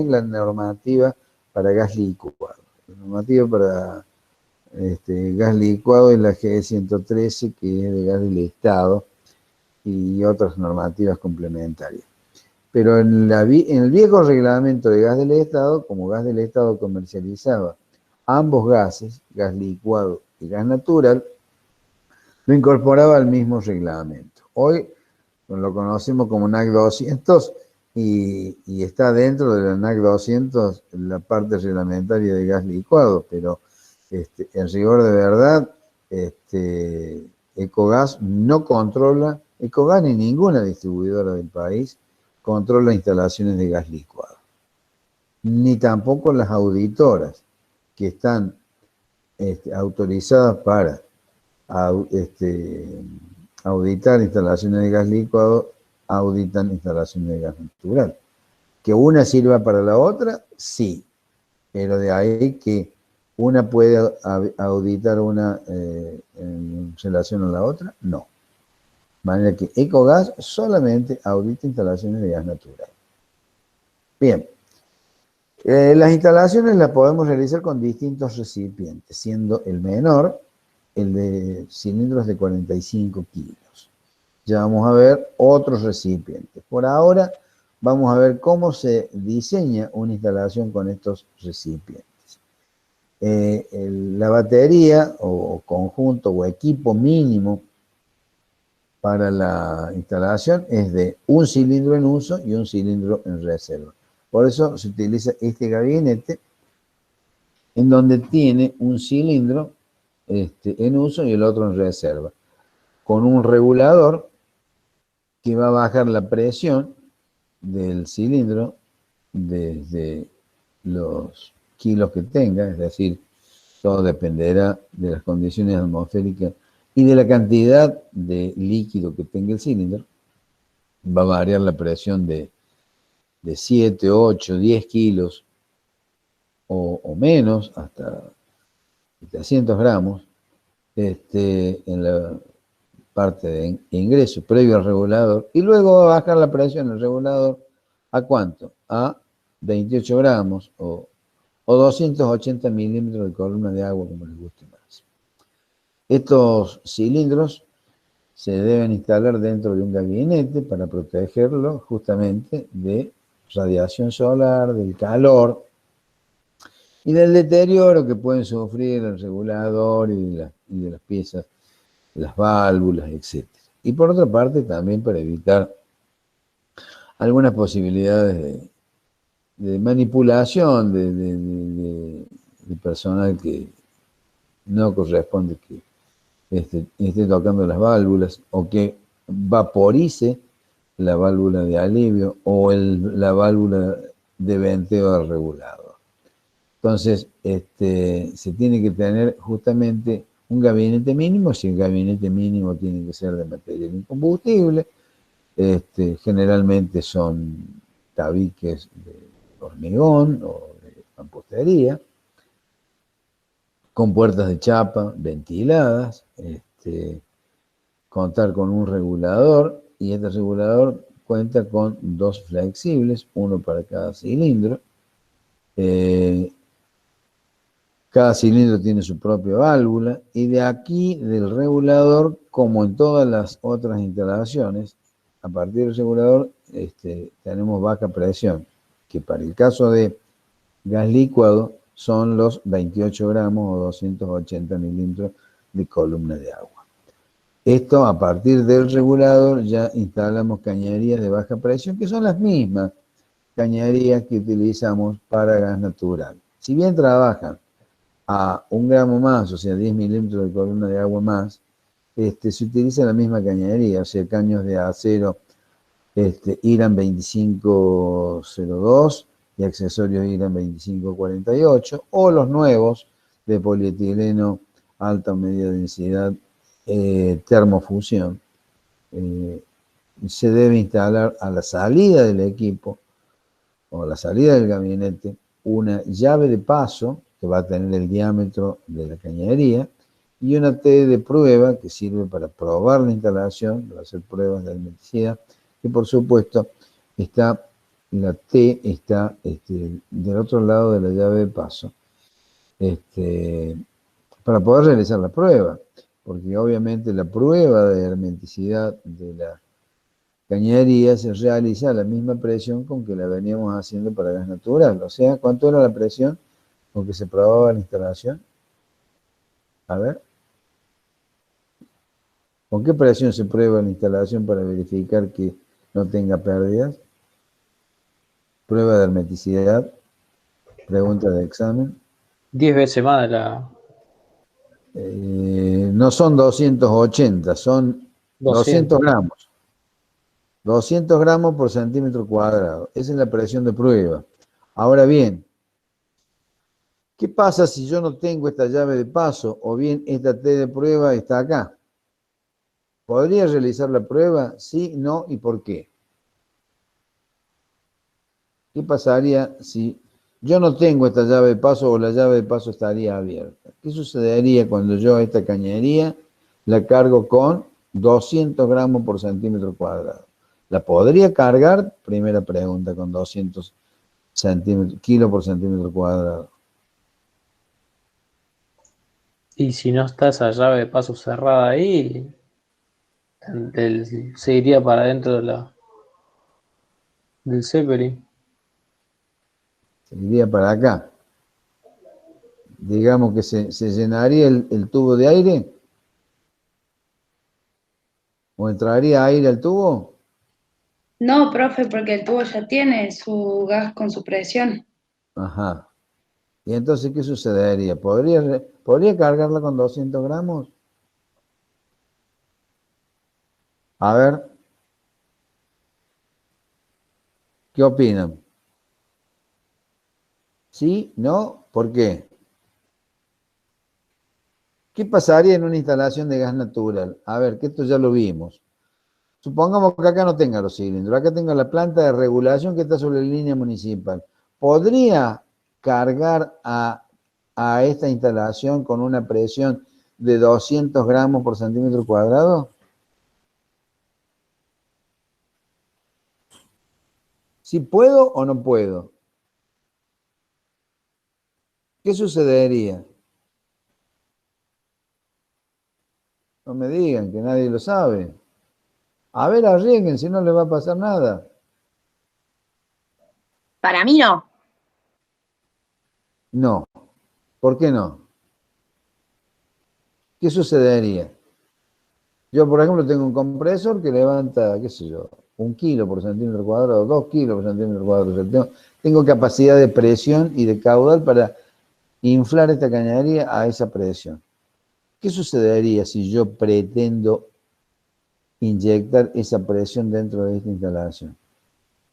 la normativa para gas licuado. La normativa para gas licuado es la GE 113, que es de gas del Estado, y otras normativas complementarias. Pero en el viejo reglamento de gas del Estado, como gas del Estado comercializaba ambos gases, gas licuado y gas natural, lo incorporaba al mismo reglamento. Hoy lo conocemos como NAC 200 y está dentro de la NAC 200 la parte reglamentaria de gas licuado, pero en rigor de verdad, Ecogas no controla, Ecogas ni ninguna distribuidora del país controla instalaciones de gas licuado, ni tampoco las auditoras que están autorizadas para auditar instalaciones de gas licuado, auditan instalaciones de gas natural. ¿Que una sirva para la otra? Sí, pero de ahí que una puede auditar una en relación a la otra, no. De manera que Ecogas solamente audita instalaciones de gas natural. Bien, las instalaciones las podemos realizar con distintos recipientes, siendo el menor el de cilindros de 45 kilos. Ya vamos a ver otros recipientes. Por ahora vamos a ver cómo se diseña una instalación con estos recipientes. La batería o conjunto o equipo mínimo para la instalación es de un cilindro en uso y un cilindro en reserva. Por eso se utiliza este gabinete en donde tiene un cilindro en uso y el otro en reserva, con un regulador que va a bajar la presión del cilindro desde los kilos que tenga, es decir, todo dependerá de las condiciones atmosféricas y de la cantidad de líquido que tenga el cilindro. Va a variar la presión de 7, 8, 10 kilos o menos, hasta 700 gramos, en la parte de ingreso previo al regulador, y luego va a bajar la presión del regulador ¿a cuánto? A 28 gramos o 280 milímetros de columna de agua, como les guste más. Estos cilindros se deben instalar dentro de un gabinete para protegerlo justamente de radiación solar, del calor y del deterioro que pueden sufrir el regulador y de las piezas, las válvulas, etc. Y por otra parte también para evitar algunas posibilidades de manipulación de personal que no corresponde que esté tocando las válvulas o que vaporice la válvula de alivio o la válvula de venteo del regulador. Entonces, se tiene que tener justamente un gabinete mínimo. Si el gabinete mínimo tiene que ser de material incombustible, generalmente son tabiques de hormigón o de mampostería, con puertas de chapa ventiladas, contar con un regulador, y este regulador cuenta con 2 flexibles, uno para cada cilindro. Cada cilindro tiene su propia válvula, y de aquí, del regulador, como en todas las otras instalaciones, a partir del regulador tenemos baja presión, que para el caso de gas licuado son los 28 gramos o 280 milímetros de columna de agua. Esto, a partir del regulador, ya instalamos cañerías de baja presión, que son las mismas cañerías que utilizamos para gas natural. Si bien trabajan a 1 gramo más, o sea, 10 milímetros de columna de agua más, se utiliza la misma cañería, o sea, caños de acero IRAN 2502 y accesorios IRAN 2548, o los nuevos de polietileno alta o media densidad termofusión. Se debe instalar a la salida del equipo o a la salida del gabinete una llave de paso que va a tener el diámetro de la cañería y una T de prueba que sirve para probar la instalación, para hacer pruebas de hermeticidad, que por supuesto la T está del otro lado de la llave de paso, para poder realizar la prueba, porque obviamente la prueba de hermeticidad de la cañería se realiza a la misma presión con que la veníamos haciendo para gas natural. O sea, ¿cuánto era la presión con que se probaba la instalación? A ver. ¿Con qué presión se prueba la instalación para verificar que no tenga pérdidas? Prueba de hermeticidad. Pregunta de examen. 10 veces más de la No son 280, son 200 gramos. 200 gramos por centímetro cuadrado. Esa es la presión de prueba. Ahora bien, ¿qué pasa si yo no tengo esta llave de paso o bien esta T de prueba está acá? ¿Podría realizar la prueba? Sí, no y por qué. ¿Qué pasaría si yo no tengo esta llave de paso o la llave de paso estaría abierta? ¿Qué sucedería cuando yo esta cañería la cargo con 200 gramos por centímetro cuadrado? ¿La podría cargar? Primera pregunta, con 200 kilos por centímetro cuadrado. Y si no está esa llave de paso cerrada ahí, se iría para adentro del Zeppelin. Se iría para acá. Digamos que se llenaría el tubo de aire. ¿O entraría aire al tubo? No, profe, porque el tubo ya tiene su gas con su presión. Ajá. ¿Y entonces qué sucedería? ¿Podría cargarla con 200 gramos? A ver. ¿Qué opinan? ¿Sí? ¿No? ¿Por qué? ¿Qué pasaría en una instalación de gas natural? A ver, que esto ya lo vimos. Supongamos que acá no tenga los cilindros, acá tenga la planta de regulación que está sobre la línea municipal. ¿Podría cargar a esta instalación con una presión de 200 gramos por centímetro cuadrado? ¿Sí puedo o no puedo? ¿Qué sucedería? No me digan que nadie lo sabe. A ver, arriesguen, si no les va a pasar nada. Para mí no. No. ¿Por qué no? ¿Qué sucedería? Yo, por ejemplo, tengo un compresor que levanta, qué sé yo, 1 kilo por centímetro cuadrado, 2 kilos por centímetro cuadrado. O sea, tengo capacidad de presión y de caudal para inflar esta cañería a esa presión. ¿Qué sucedería si yo pretendo inyectar esa presión dentro de esta instalación?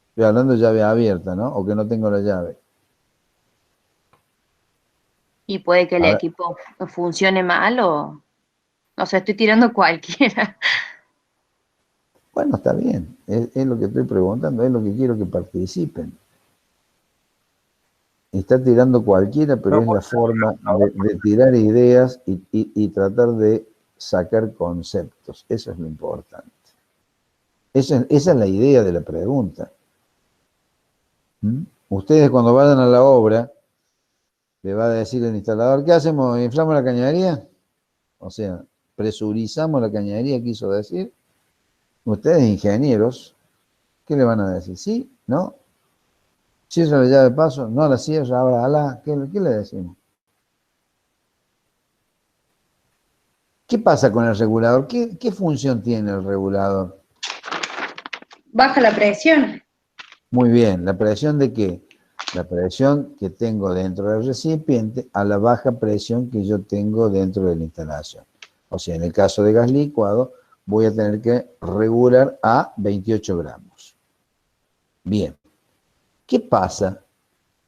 Estoy hablando de llave abierta, ¿no? O que no tengo la llave. Y puede que el equipo funcione mal o sea, estoy tirando cualquiera. Bueno, está bien. Es lo que estoy preguntando, es lo que quiero que participen. Está tirando cualquiera, pero es la forma de tirar ideas y tratar de sacar conceptos. Eso es lo importante. Esa es la idea de la pregunta. Ustedes cuando vayan a la obra, le va a decir el instalador, ¿qué hacemos? ¿Inflamos la cañería? O sea, presurizamos la cañería, quiso decir. Ustedes, ingenieros, ¿qué le van a decir? ¿Sí? ¿No? ¿Cierra la llave de paso? No la cierra, ahora ala. ¿Qué le decimos? ¿Qué pasa con el regulador? ¿Qué función tiene el regulador? Baja la presión. Muy bien, ¿la presión de qué? La presión que tengo dentro del recipiente a la baja presión que yo tengo dentro de la instalación. O sea, en el caso de gas licuado, voy a tener que regular a 28 gramos. Bien. ¿Qué pasa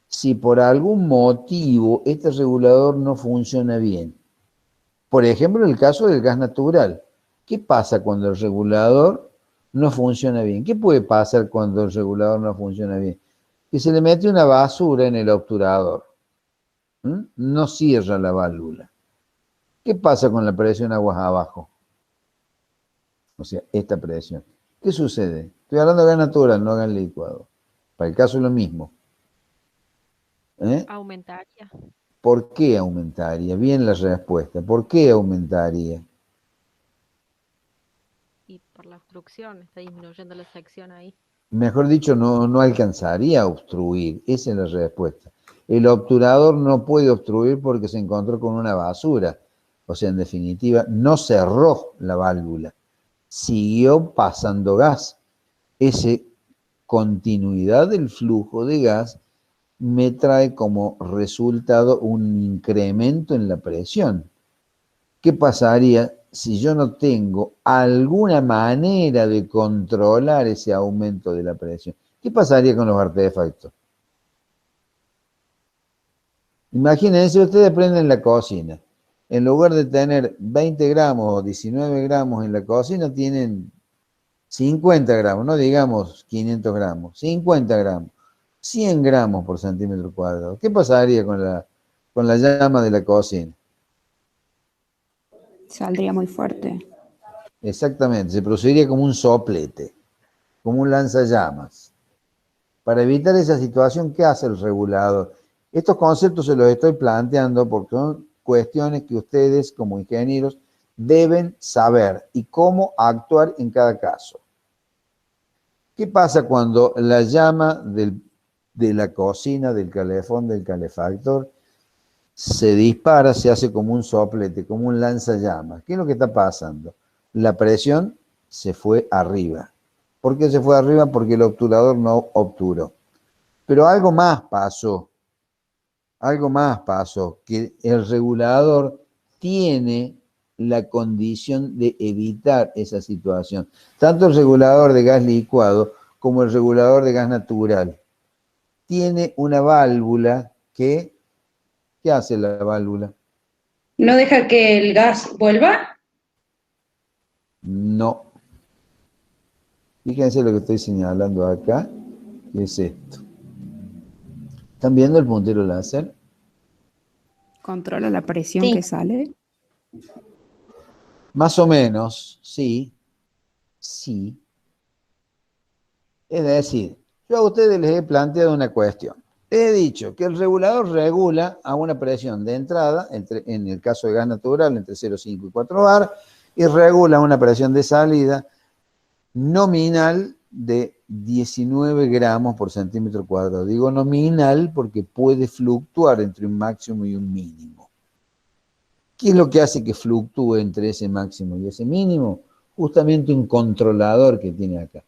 si por algún motivo este regulador no funciona bien? Por ejemplo, en el caso del gas natural. ¿Qué pasa cuando el regulador no funciona bien? ¿Qué puede pasar cuando el regulador no funciona bien? Que se le mete una basura en el obturador. No cierra la válvula. ¿Qué pasa con la presión aguas abajo? O sea, esta presión. ¿Qué sucede? Estoy hablando de gas natural, no gas licuado. Para el caso es lo mismo. Aumentaría. ¿Por qué aumentaría? Bien la respuesta. ¿Por qué aumentaría? Y por la obstrucción, está disminuyendo la sección ahí. Mejor dicho, no alcanzaría a obstruir. Esa es la respuesta. El obturador no puede obstruir porque se encontró con una basura. O sea, en definitiva, no cerró la válvula. Siguió pasando gas. Esa continuidad del flujo de gas me trae como resultado un incremento en la presión. ¿Qué pasaría si yo no tengo alguna manera de controlar ese aumento de la presión? ¿Qué pasaría con los artefactos? Imagínense, ustedes prenden la cocina. En lugar de tener 20 gramos o 19 gramos en la cocina, tienen 50 gramos, no digamos 500 gramos, 50 gramos, 100 gramos por centímetro cuadrado. ¿Qué pasaría con la llama de la cocina? Saldría muy fuerte. Exactamente, se produciría como un soplete, como un lanzallamas. Para evitar esa situación, ¿qué hace el regulador? Estos conceptos se los estoy planteando porque son cuestiones que ustedes como ingenieros deben saber y cómo actuar en cada caso. ¿Qué pasa cuando la llama de la cocina, del calefón, del calefactor, se dispara, se hace como un soplete, como un lanzallamas? ¿Qué es lo que está pasando? La presión se fue arriba. ¿Por qué se fue arriba? Porque el obturador no obturó. Pero algo más pasó, que el regulador tiene la condición de evitar esa situación. Tanto el regulador de gas licuado como el regulador de gas natural. Tiene una válvula que... ¿Qué hace la válvula? ¿No deja que el gas vuelva? No. Fíjense lo que estoy señalando acá, que es esto. ¿Están viendo el puntero láser? ¿Controla la presión Sí. que sale? Más o menos, sí. Sí. Es decir, yo a ustedes les he planteado una cuestión. Les he dicho que el regulador regula a una presión de entrada, en el caso de gas natural, entre 0,5 y 4 bar, y regula una presión de salida nominal de 19 gramos por centímetro cuadrado. Digo nominal porque puede fluctuar entre un máximo y un mínimo. ¿Qué es lo que hace que fluctúe entre ese máximo y ese mínimo? Justamente un controlador que tiene acá.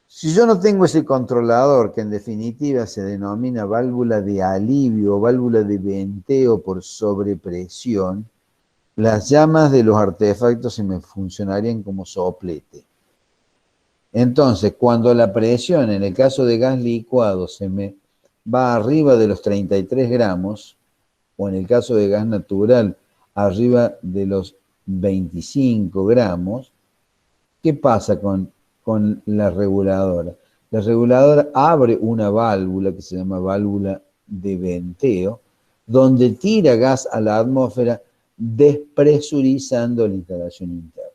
Si yo no tengo ese controlador, que en definitiva se denomina válvula de alivio o válvula de venteo por sobrepresión, las llamas de los artefactos se me funcionarían como soplete. Entonces, cuando la presión, en el caso de gas licuado, se me va arriba de los 33 gramos, o en el caso de gas natural, arriba de los 25 gramos, ¿qué pasa con la reguladora? La reguladora abre una válvula que se llama válvula de venteo, donde tira gas a la atmósfera despresurizando la instalación interna.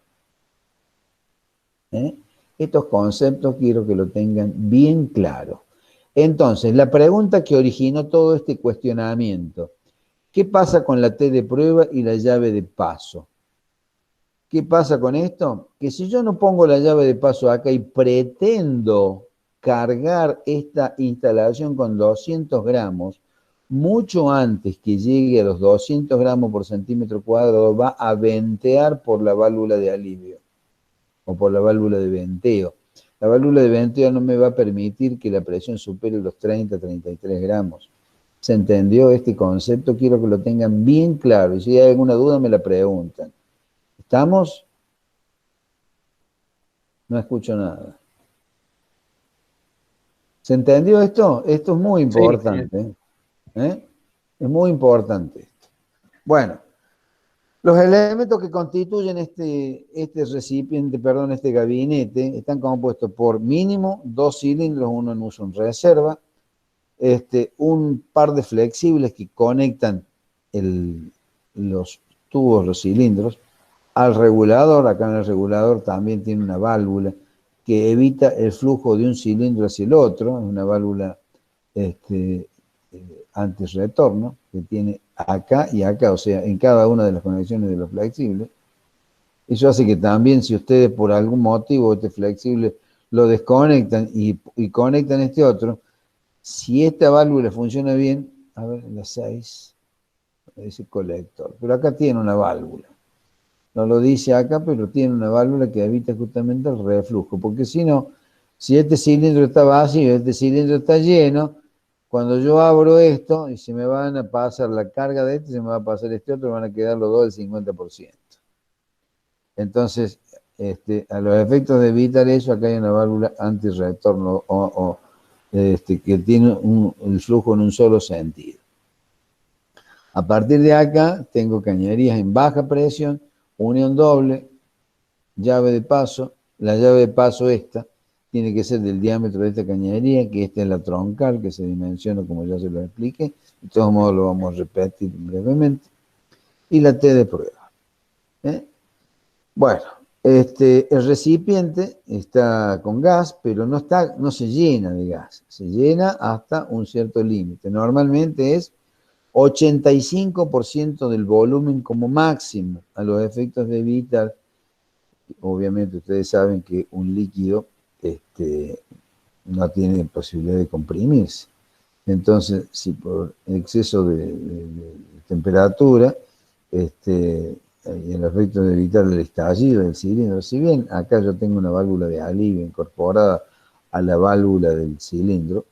Estos conceptos quiero que lo tengan bien claro. Entonces, la pregunta que originó todo este cuestionamiento: ¿qué pasa con la T de prueba y la llave de paso? ¿Qué pasa con esto? Que si yo no pongo la llave de paso acá y pretendo cargar esta instalación con 200 gramos, mucho antes que llegue a los 200 gramos por centímetro cuadrado, va a ventear por la válvula de alivio o por la válvula de venteo. La válvula de venteo no me va a permitir que la presión supere los 30-33 gramos. ¿Se entendió este concepto? Quiero que lo tengan bien claro y si hay alguna duda me la preguntan. ¿Estamos? No escucho nada. ¿Se entendió esto? Esto es muy Sí, importante. ¿Eh? Es muy importante esto. Bueno, los elementos que constituyen este recipiente, perdón, este gabinete, están compuestos por mínimo 2 cilindros, uno en uso en reserva, un par de flexibles que conectan los tubos, los cilindros, al regulador. Acá en el regulador también tiene una válvula que evita el flujo de un cilindro hacia el otro, es una válvula antirretorno que tiene acá y acá, o sea, en cada una de las conexiones de los flexibles. Eso hace que también, si ustedes por algún motivo este flexible lo desconectan y conectan este otro, si esta válvula funciona bien, a ver, la 6, dice colector, pero acá tiene una válvula. No lo dice acá, pero tiene una válvula que evita justamente el reflujo, porque si no, si este cilindro está vacío y este cilindro está lleno, cuando yo abro esto y se me van a pasar la carga de se me va a pasar este otro, van a quedar los dos del 50%. Entonces, a los efectos de evitar eso, acá hay una válvula antirretorno que tiene el flujo en un solo sentido. A partir de acá, tengo cañerías en baja presión, unión doble, llave de paso. La llave de paso esta tiene que ser del diámetro de esta cañería, que esta es la troncal, que se dimensiona como ya se lo expliqué. De todos modos lo vamos a repetir brevemente. Y la T de prueba. Bueno, el recipiente está con gas, pero no se llena de gas. Se llena hasta un cierto límite. Normalmente es 85% del volumen como máximo, a los efectos de evitar. Obviamente ustedes saben que un líquido no tiene posibilidad de comprimirse. Entonces, si por exceso de temperatura, y el efecto de evitar el estallido del cilindro, si bien acá yo tengo una válvula de alivio incorporada a la válvula del cilindro,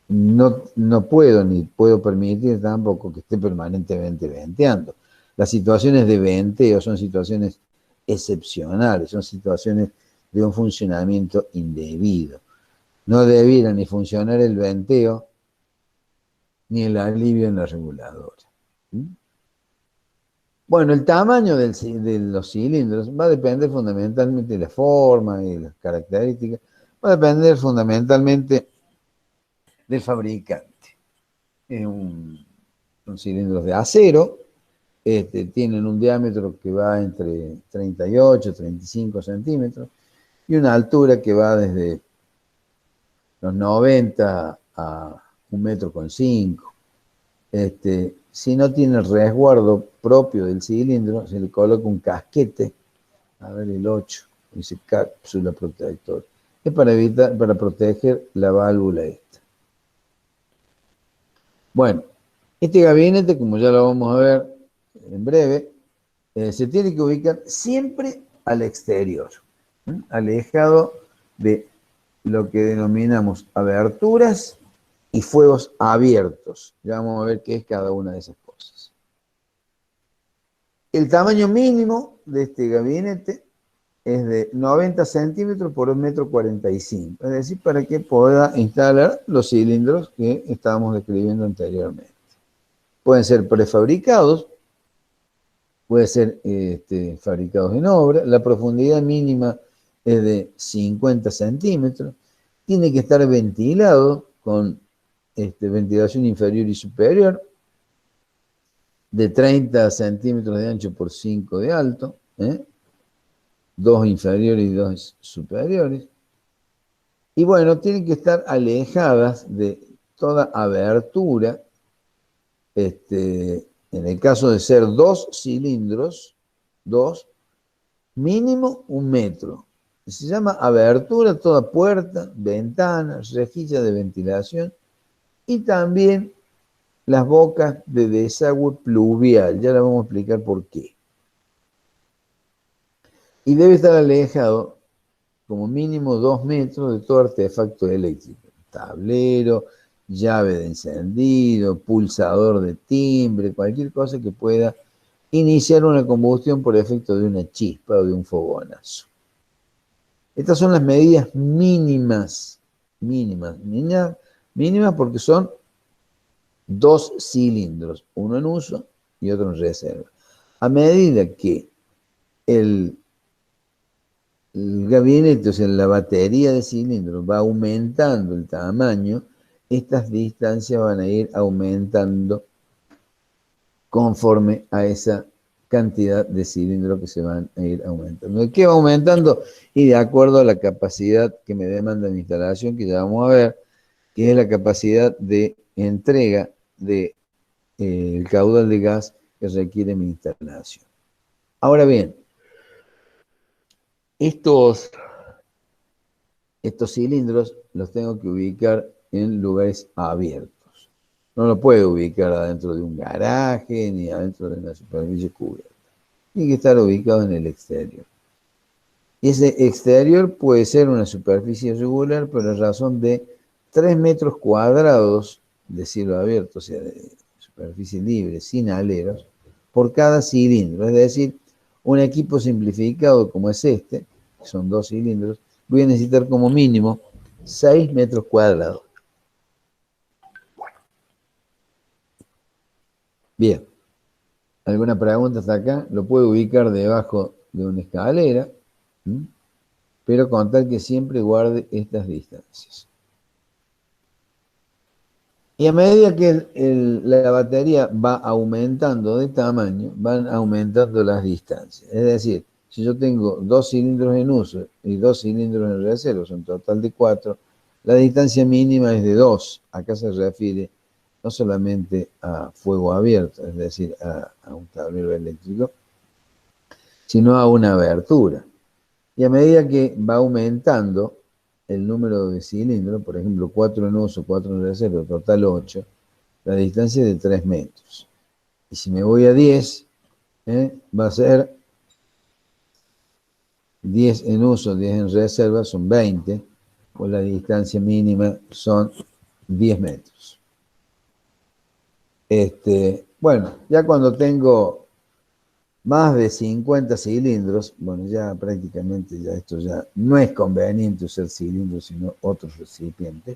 no puedo ni puedo permitir tampoco que esté permanentemente venteando. Las situaciones de venteo son situaciones excepcionales, son situaciones de un funcionamiento indebido. No debiera ni funcionar el venteo ni el alivio en la reguladora. Bueno, el tamaño de los cilindros va a depender fundamentalmente de la forma y las características, va a depender fundamentalmente del fabricante. Son cilindros de acero, tienen un diámetro que va entre 38 y 35 centímetros y una altura que va desde los 90 a 1,5 metros. Si no tiene el resguardo propio del cilindro, se le coloca un casquete, a ver el 8, dice cápsula protector. Es para proteger la válvula esta. Bueno, este gabinete, como ya lo vamos a ver en breve, se tiene que ubicar siempre al exterior, alejado de lo que denominamos aberturas y fuegos abiertos. Ya vamos a ver qué es cada una de esas cosas. El tamaño mínimo de este gabinete es de 90 centímetros por 1,45 metros, es decir, para que pueda instalar los cilindros que estábamos describiendo anteriormente. Pueden ser prefabricados, pueden ser fabricados en obra. La profundidad mínima es de 50 centímetros. Tiene que estar ventilado con ventilación inferior y superior, de 30 centímetros de ancho por 5 de alto, 2 inferiores y 2 superiores. Y bueno, tienen que estar alejadas de toda abertura. En el caso de ser 2 cilindros, mínimo 1 metro. Se llama abertura toda puerta, ventana, rejilla de ventilación y también las bocas de desagüe pluvial. Ya la vamos a explicar por qué. Y debe estar alejado como mínimo 2 metros de todo artefacto eléctrico. Tablero, llave de encendido, pulsador de timbre, cualquier cosa que pueda iniciar una combustión por efecto de una chispa o de un fogonazo. Estas son las medidas mínimas, mínimas porque son 2 cilindros, uno en uso y otro en reserva. A medida que el gabinete, o sea, la batería de cilindros va aumentando el tamaño, estas distancias van a ir aumentando conforme a esa cantidad de cilindros que se van a ir aumentando. ¿De qué va aumentando? Y de acuerdo a la capacidad que me demanda mi instalación, que ya vamos a ver, que es la capacidad de entrega del caudal de gas que requiere mi instalación. Ahora bien, estos cilindros los tengo que ubicar en lugares abiertos. No lo puedo ubicar adentro de un garaje, ni adentro de una superficie cubierta. Tiene que estar ubicado en el exterior. Ese exterior puede ser una superficie irregular, pero a razón de 3 metros cuadrados de cielo abierto, o sea, de superficie libre, sin aleros, por cada cilindro. Es decir, un equipo simplificado como es este, que son 2 cilindros, voy a necesitar como mínimo 6 metros cuadrados. Bien, ¿alguna pregunta hasta acá? Lo puedo ubicar debajo de una escalera, pero con tal que siempre guarde estas distancias. Y a medida que la batería va aumentando de tamaño, van aumentando las distancias. Es decir, si yo tengo 2 cilindros en uso y 2 cilindros en reserva, son un total de 4, la distancia mínima es de 2. Acá se refiere no solamente a fuego abierto, es decir, a un tablero eléctrico, sino a una abertura. Y a medida que va aumentando el número de cilindros, por ejemplo, 4 en uso, 4 en reserva, total 8, la distancia es de 3 metros. Y si me voy a 10, va a ser 10 en uso, 10 en reserva, son 20, pues la distancia mínima son 10 metros. Bueno, ya cuando tengo más de 50 cilindros, bueno, ya prácticamente ya esto ya no es conveniente usar cilindros, sino otros recipientes.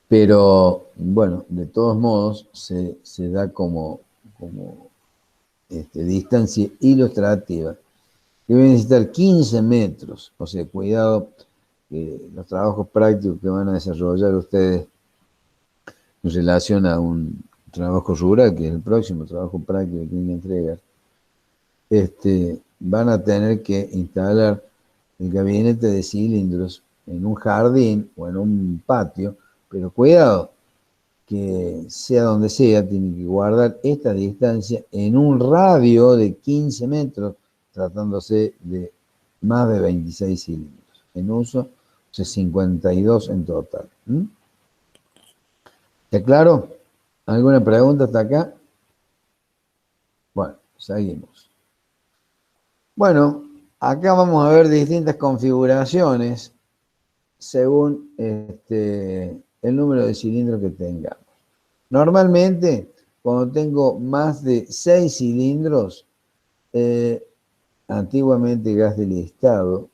Pero, bueno, de todos modos, se da como distancia ilustrativa. Que voy a necesitar 15 metros, o sea, cuidado, los trabajos prácticos que van a desarrollar ustedes en relación a un trabajo rural, que es el próximo trabajo práctico que tienen que entregar, van a tener que instalar el gabinete de cilindros en un jardín o en un patio, pero cuidado, que sea donde sea, tienen que guardar esta distancia en un radio de 15 metros, tratándose de más de 26 cilindros en uso, o sea, 52 en total. ¿Está claro? ¿Alguna pregunta hasta acá? Bueno, seguimos. Bueno, acá vamos a ver distintas configuraciones según el número de cilindros que tengamos. Normalmente, cuando tengo más de 6 cilindros, antiguamente Gas del Estado,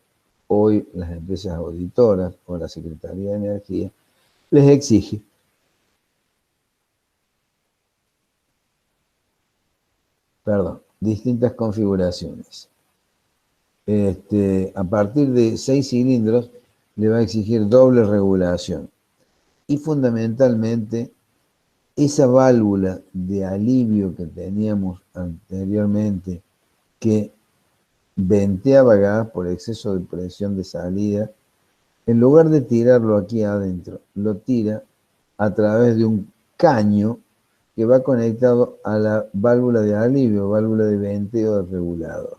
hoy las empresas auditoras o la Secretaría de Energía, les exige distintas configuraciones. A partir de 6 cilindros le va a exigir doble regulación. Y fundamentalmente, esa válvula de alivio que teníamos anteriormente, que venteaba gas por exceso de presión de salida, en lugar de tirarlo aquí adentro, lo tira a través de un caño que va conectado a la válvula de alivio, válvula de venteo del regulador.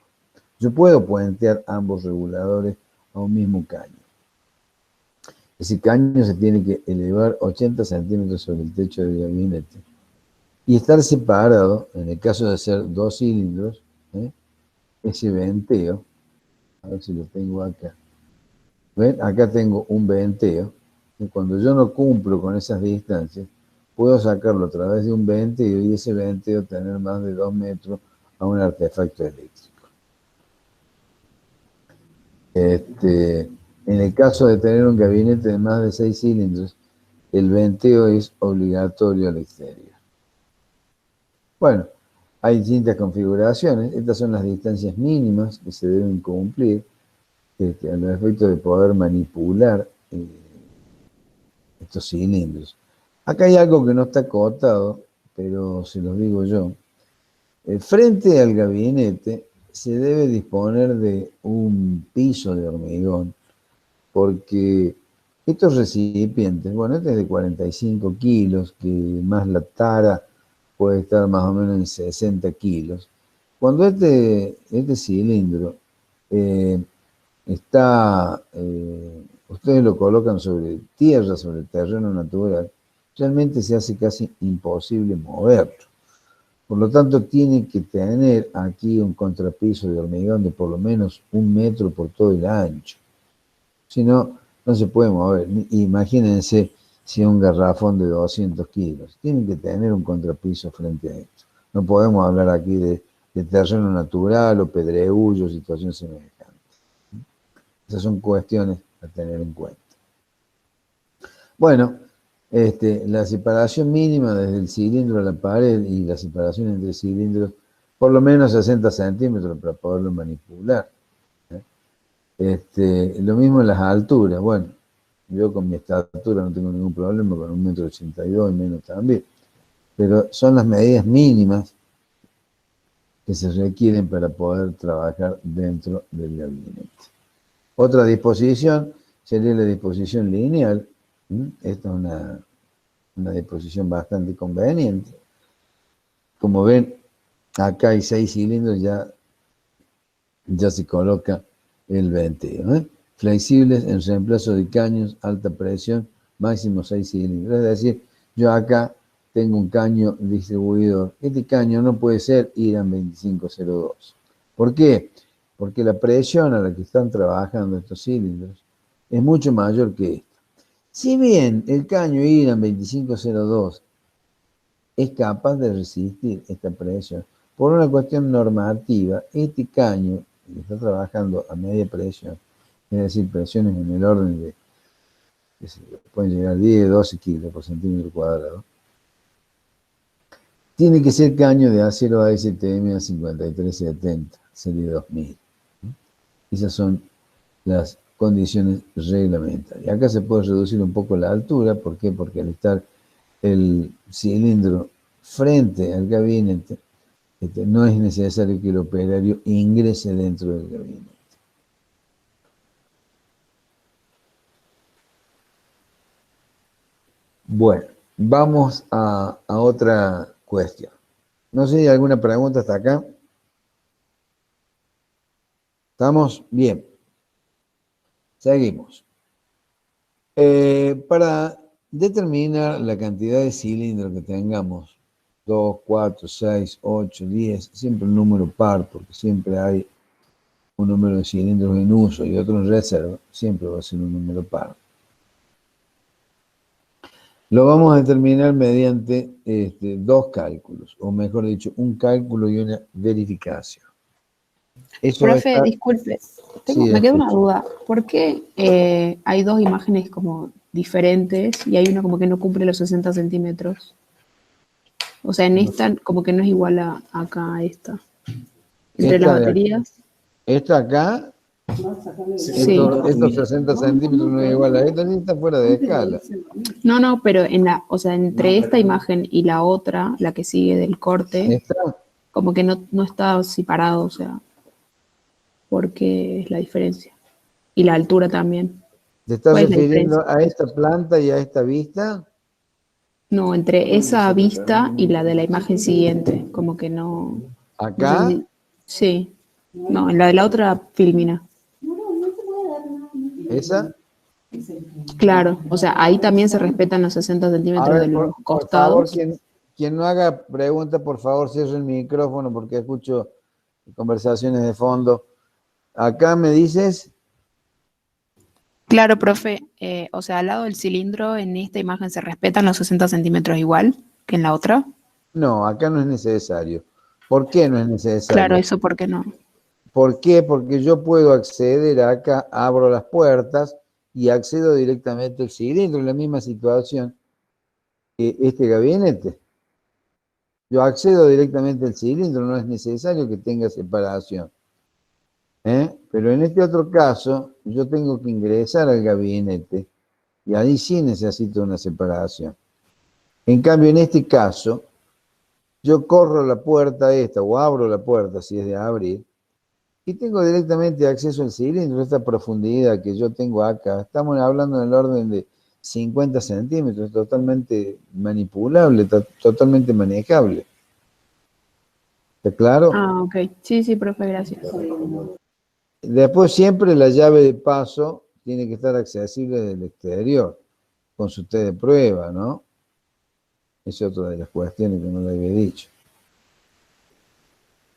Yo puedo puentear ambos reguladores a un mismo caño. Ese caño se tiene que elevar 80 centímetros sobre el techo del gabinete y estar separado, en el caso de ser 2 cilindros, ese venteo, a ver si lo tengo acá. ¿Ven? Acá tengo un venteo, y cuando yo no cumplo con esas distancias, puedo sacarlo a través de un venteo y ese venteo tener más de 2 metros a un artefacto eléctrico. En el caso de tener un gabinete de más de 6 cilindros, el venteo es obligatorio al exterior. Bueno, hay distintas configuraciones. Estas son las distancias mínimas que se deben cumplir a los efectos de poder manipular estos cilindros. Acá hay algo que no está acotado, pero se los digo yo. Frente al gabinete se debe disponer de un piso de hormigón, porque estos recipientes, bueno, este es de 45 kilos, que más la tara puede estar más o menos en 60 kilos. Cuando este cilindro ustedes lo colocan sobre tierra, sobre terreno natural, realmente se hace casi imposible moverlo. Por lo tanto, tiene que tener aquí un contrapiso de hormigón de por lo menos 1 metro por todo el ancho. Si no, no se puede mover. Imagínense si es un garrafón de 200 kilos. Tienen que tener un contrapiso frente a esto. No podemos hablar aquí de terreno natural o pedregullo, situación semejante. Esas son cuestiones a tener en cuenta. Bueno, la separación mínima desde el cilindro a la pared y la separación entre cilindros, por lo menos 60 centímetros para poderlo manipular. Lo mismo en las alturas. Bueno, yo con mi estatura no tengo ningún problema, con 1,82 m y menos también. Pero son las medidas mínimas que se requieren para poder trabajar dentro del gabinete. Otra disposición sería la disposición lineal. Esta es una disposición bastante conveniente. Como ven, acá hay 6 cilindros, ya se coloca el venteo. Flexibles en reemplazo de caños, alta presión, máximo 6 cilindros. Es decir, yo acá tengo un caño distribuidor. Este caño no puede ser IRAN 2502. ¿Por qué? Porque la presión a la que están trabajando estos cilindros es mucho mayor que esta. Si bien el caño IRAN 2502 es capaz de resistir esta presión, por una cuestión normativa, este caño que está trabajando a media presión, es decir, presiones en el orden de, pueden llegar a 10, 12 kilos por centímetro cuadrado, tiene que ser caño de acero ASTM a 5370, serie 2000. Esas son las condiciones reglamentarias. Acá se puede reducir un poco la altura. ¿Por qué? Porque al estar el cilindro frente al gabinete, no es necesario que el operario ingrese dentro del gabinete. Bueno, vamos a otra cuestión. No sé si hay alguna pregunta hasta acá. ¿Estamos? Bien. Seguimos. Para determinar la cantidad de cilindros que tengamos, 2, 4, 6, 8, 10, siempre un número par, porque siempre hay un número de cilindros en uso y otro en reserva, siempre va a ser un número par. Lo vamos a determinar mediante 2 cálculos, o mejor dicho, un cálculo y una verificación. Eso Profe, disculpe, me queda una duda. ¿Por qué hay 2 imágenes como diferentes y hay una como que no cumple los 60 centímetros? O sea, en esta como que no es igual a acá a esta. Entre las baterías. Esta acá, Sí. estos 60 centímetros no es igual a esta, ni está fuera de escala. No, pero o sea, entre esta imagen y la otra, la que sigue del corte, ¿Esta? como que no está separado, o sea, porque es la diferencia. Y la altura también. ¿Te estás ¿Cuál es la refiriendo diferencia? a esta planta y a esta vista? No, entre esa vista y la de la imagen siguiente, como que no. ¿Acá? No sé sí. No, en la de la otra filmina. ¿Esa? Claro, o sea, ahí también se respetan los 60 centímetros A ver, de los por favor, costados. quien no haga pregunta, por favor, cierre el micrófono porque escucho conversaciones de fondo. Acá me dices Claro, profe. O sea, al lado del cilindro, en esta imagen se respetan los 60 centímetros igual que en la otra. No, acá no es necesario. ¿Por qué no es Claro, necesario? eso, ¿por qué no? ¿Por qué? Porque yo puedo acceder acá, abro las puertas y accedo directamente al cilindro, en la misma situación que este gabinete. Yo accedo directamente al cilindro, no es necesario que tenga separación. Pero en este otro caso, yo tengo que ingresar al gabinete y ahí sí necesito una separación. En cambio, en este caso, yo corro la puerta esta o abro la puerta si es de abrir y tengo directamente acceso al cilindro, esta profundidad que yo tengo acá. Estamos hablando en el orden de 50 centímetros, totalmente manipulable, totalmente manejable. ¿Está claro? Ah, ok. Sí, sí, profe, gracias. Después siempre la llave de paso tiene que estar accesible del exterior, con su T de prueba, ¿no? Esa es otra de las cuestiones que no le había dicho.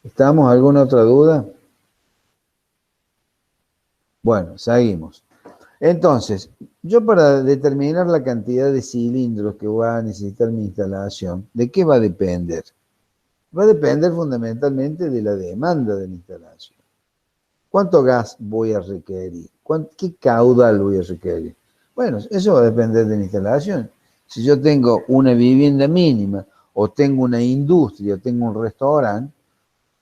¿Estamos? ¿Alguna otra duda? Bueno, seguimos. Entonces, yo para determinar la cantidad de cilindros que va a necesitar mi instalación, ¿de qué va a depender? Va a depender fundamentalmente de la demanda de la instalación. ¿Cuánto gas voy a requerir? ¿Qué caudal voy a requerir? Bueno, eso va a depender de la instalación. Si yo tengo una vivienda mínima, o tengo una industria, o tengo un restaurante,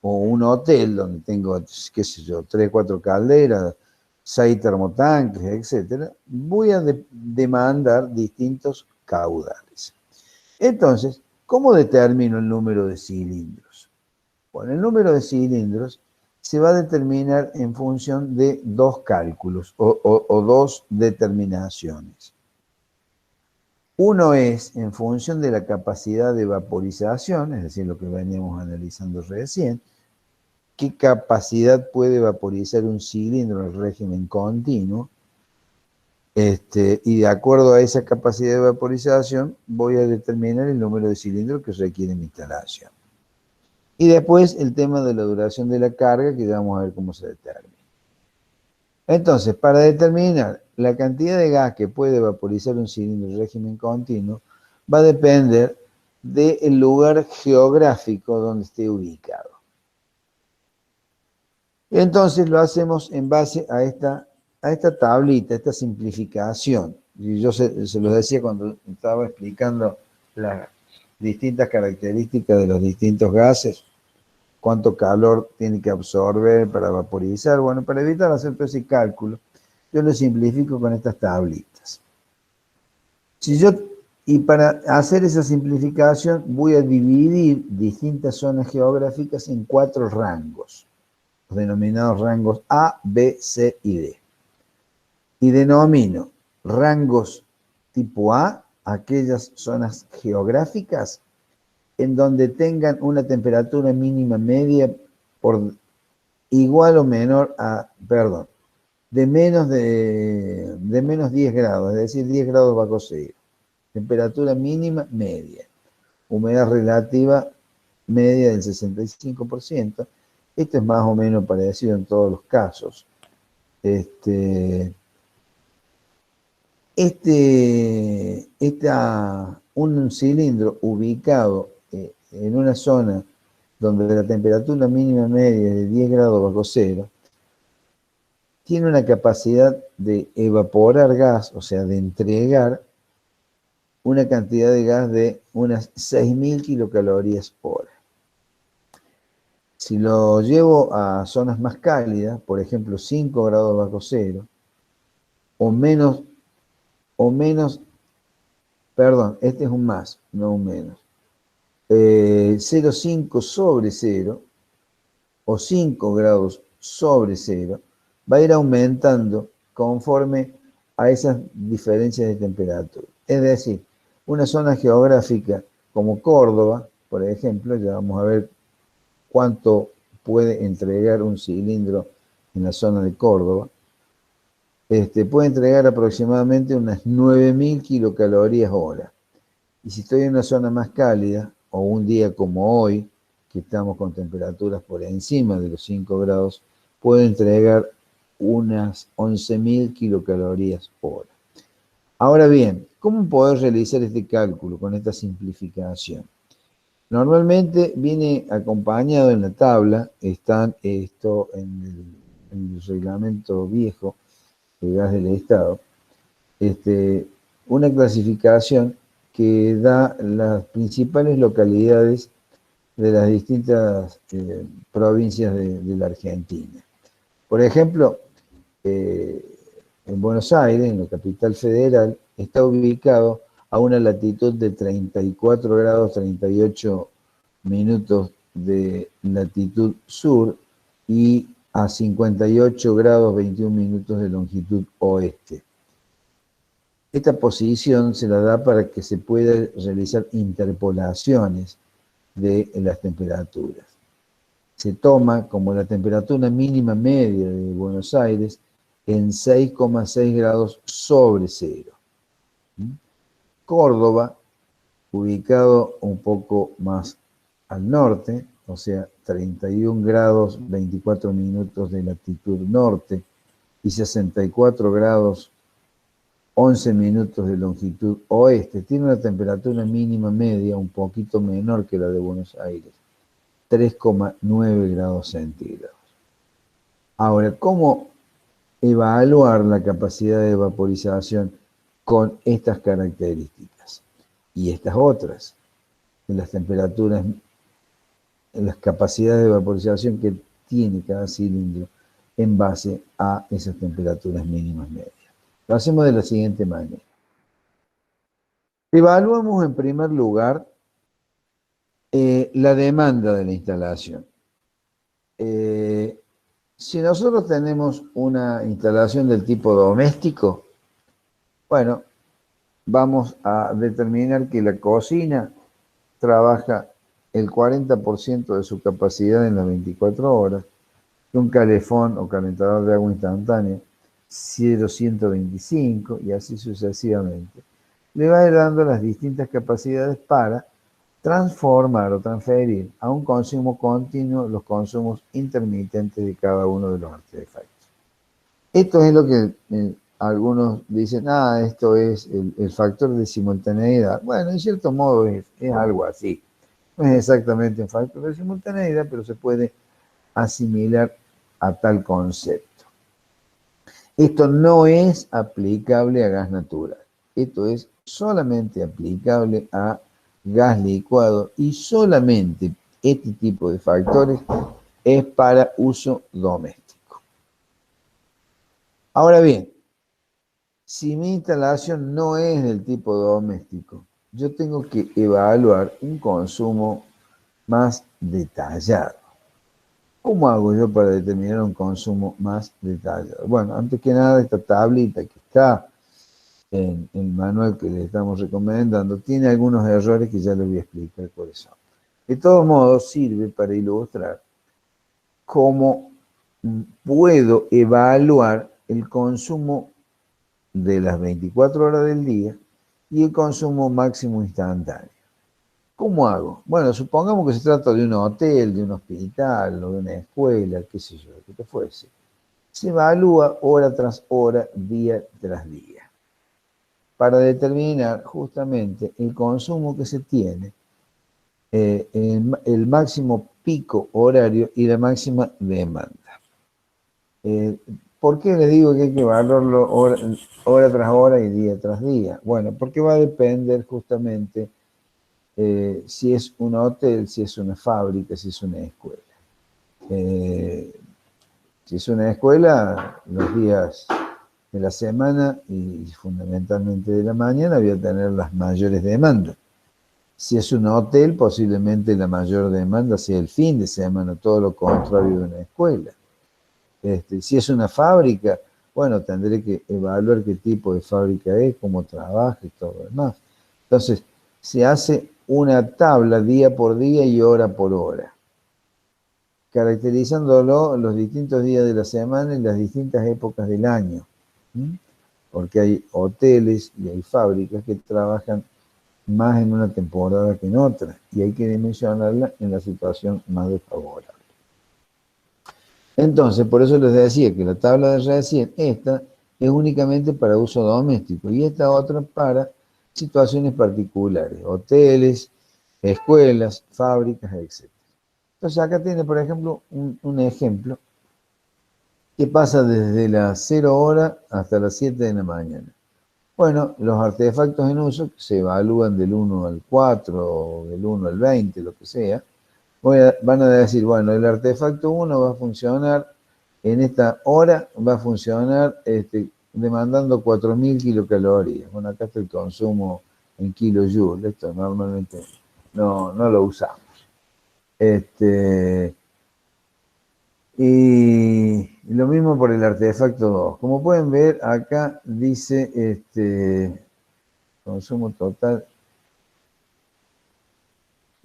o un hotel donde tengo, qué sé yo, 3, 4 calderas, 6 termotanques, etcétera, voy a demandar distintos caudales. Entonces, ¿cómo determino el número de cilindros? Bueno, el número de cilindros se va a determinar en función de dos cálculos o dos determinaciones. Uno es en función de la capacidad de vaporización, es decir, lo que veníamos analizando recién, qué capacidad puede vaporizar un cilindro en el régimen continuo, y de acuerdo a esa capacidad de vaporización voy a determinar el número de cilindros que requiere mi instalación. Y después el tema de la duración de la carga, que ya vamos a ver cómo se determina. Entonces, para determinar la cantidad de gas que puede vaporizar un cilindro en régimen continuo, va a depender del lugar geográfico donde esté ubicado. Entonces lo hacemos en base a esta tablita, esta simplificación. Y yo se los decía cuando estaba explicando las distintas características de los distintos gases, cuánto calor tiene que absorber para vaporizar. Bueno, para evitar hacer todo ese cálculo, yo lo simplifico con estas tablitas. Y para hacer esa simplificación voy a dividir distintas zonas geográficas en 4 rangos, los denominados rangos A, B, C y D. Y denomino rangos tipo A, aquellas zonas geográficas en donde tengan una temperatura mínima media por igual o menor a, de menos 10 grados, es decir, 10 grados bajo cero. Temperatura mínima media. Humedad relativa media del 65%. Esto es más o menos parecido en todos los casos. Un cilindro ubicado en una zona donde la temperatura mínima media es de 10 grados bajo cero, tiene una capacidad de evaporar gas, o sea, de entregar una cantidad de gas de unas 6.000 kilocalorías hora. Si lo llevo a zonas más cálidas, por ejemplo 5 grados bajo cero, o menos, este es un más, no un menos, 0,5 sobre cero, o 5 grados sobre cero, va a ir aumentando conforme a esas diferencias de temperatura. Es decir, una zona geográfica como Córdoba, por ejemplo, ya vamos a ver cuánto puede entregar un cilindro en la zona de Córdoba, puede entregar aproximadamente unas 9.000 kilocalorías hora. Y si estoy en una zona más cálida, o un día como hoy, que estamos con temperaturas por encima de los 5 grados, puedo entregar unas 11.000 kilocalorías hora. Ahora bien, ¿cómo poder realizar este cálculo con esta simplificación? Normalmente viene acompañado en la tabla, están esto en el reglamento viejo de gas del Estado, una clasificación que da las principales localidades de las distintas provincias de la Argentina. Por ejemplo, en Buenos Aires, en la capital federal, está ubicado a una latitud de 34 grados 38 minutos de latitud sur y a 58 grados 21 minutos de longitud oeste. Esta posición se la da para que se pueda realizar interpolaciones de las temperaturas. Se toma como la temperatura mínima media de Buenos Aires en 6,6 grados sobre cero. Córdoba, ubicado un poco más al norte, o sea, 31 grados 24 minutos de latitud norte y 64 grados 11 minutos de longitud oeste, tiene una temperatura mínima media un poquito menor que la de Buenos Aires, 3,9 grados centígrados. Ahora, ¿cómo evaluar la capacidad de vaporización con estas características y estas otras? En las temperaturas, en las capacidades de vaporización que tiene cada cilindro en base a esas temperaturas mínimas medias. Lo hacemos de la siguiente manera. Evaluamos en primer lugar la demanda de la instalación. Si nosotros tenemos una instalación del tipo doméstico, bueno, vamos a determinar que la cocina trabaja el 40% de su capacidad en las 24 horas, que un calefón o calentador de agua instantánea 0,125 y así sucesivamente. Le va a ir dando las distintas capacidades para transformar o transferir a un consumo continuo los consumos intermitentes de cada uno de los artefactos. Esto es lo que algunos dicen, esto es el factor de simultaneidad. Bueno, en cierto modo es algo así. No es exactamente un factor de simultaneidad, pero se puede asimilar a tal concepto. Esto no es aplicable a gas natural. Esto es solamente aplicable a gas licuado y solamente este tipo de factores es para uso doméstico. Ahora bien, si mi instalación no es del tipo doméstico, yo tengo que evaluar un consumo más detallado. ¿Cómo hago yo para determinar un consumo más detallado? Bueno, antes que nada, esta tablita que está en el manual que les estamos recomendando tiene algunos errores que ya les voy a explicar cuáles son. De todos modos, sirve para ilustrar cómo puedo evaluar el consumo de las 24 horas del día y el consumo máximo instantáneo. ¿Cómo hago? Bueno, supongamos que se trata de un hotel, de un hospital o de una escuela, qué sé yo, lo que fuese. Se evalúa hora tras hora, día tras día, para determinar justamente el consumo que se tiene, el máximo pico horario y la máxima demanda. ¿Por qué les digo que hay que evaluarlo hora tras hora y día tras día? Bueno, porque va a depender justamente si es un hotel, si es una fábrica, si es una escuela. Si es una escuela, los días de la semana y fundamentalmente de la mañana voy a tener las mayores demandas. Si es un hotel, posiblemente la mayor demanda sea el fin de semana, todo lo contrario de una escuela. Si es una fábrica, bueno, tendré que evaluar qué tipo de fábrica es, cómo trabaja y todo lo demás. Entonces, se hace una tabla día por día y hora por hora, caracterizándolo los distintos días de la semana y las distintas épocas del año. Porque hay hoteles y hay fábricas que trabajan más en una temporada que en otra, y hay que dimensionarla en la situación más desfavorable. Entonces, por eso les decía que la tabla de recién, esta es únicamente para uso doméstico y esta otra para situaciones particulares, hoteles, escuelas, fábricas, etc. Entonces acá tiene, por ejemplo, un ejemplo que pasa desde las 0 horas hasta las 7 de la mañana. Bueno, los artefactos en uso que se evalúan del 1 al 4 o del 1 al 20, lo que sea, van a decir, bueno, el artefacto 1 va a funcionar en esta hora, va a funcionar demandando 4.000 kilocalorías. Bueno, acá está el consumo en kilojoules, esto normalmente no lo usamos. Y lo mismo por el artefacto 2. Como pueden ver, acá dice consumo total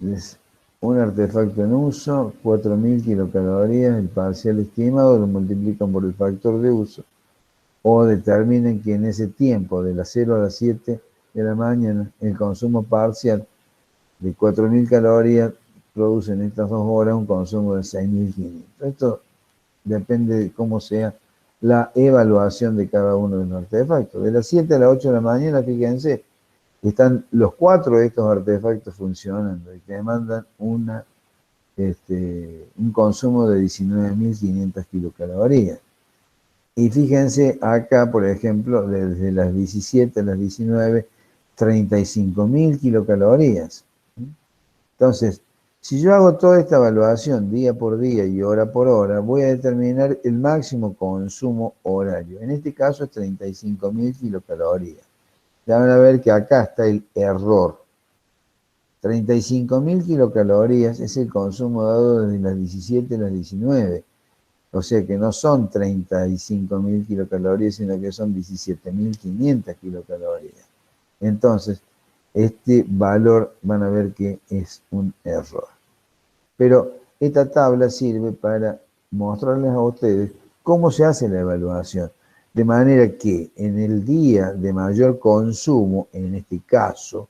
es un artefacto en uso, 4.000 kilocalorías, el parcial estimado, lo multiplican por el factor de uso, o determinen que en ese tiempo, de las 0 a las 7 de la mañana, el consumo parcial de 4.000 calorías produce en estas 2 horas un consumo de 6.500. Esto depende de cómo sea la evaluación de cada uno de los artefactos. De las 7 a las 8 de la mañana, fíjense, están los 4 de estos artefactos funcionando y que demandan un consumo de 19.500 kilocalorías. Y fíjense acá, por ejemplo, desde las 17 a las 19, 35.000 kilocalorías. Entonces, si yo hago toda esta evaluación día por día y hora por hora, voy a determinar el máximo consumo horario. En este caso es 35.000 kilocalorías. Ya van a ver que acá está el error. 35.000 kilocalorías es el consumo dado desde las 17 a las 19. O sea que no son 35.000 kilocalorías, sino que son 17.500 kilocalorías. Entonces, este valor van a ver que es un error. Pero esta tabla sirve para mostrarles a ustedes cómo se hace la evaluación. De manera que en el día de mayor consumo, en este caso,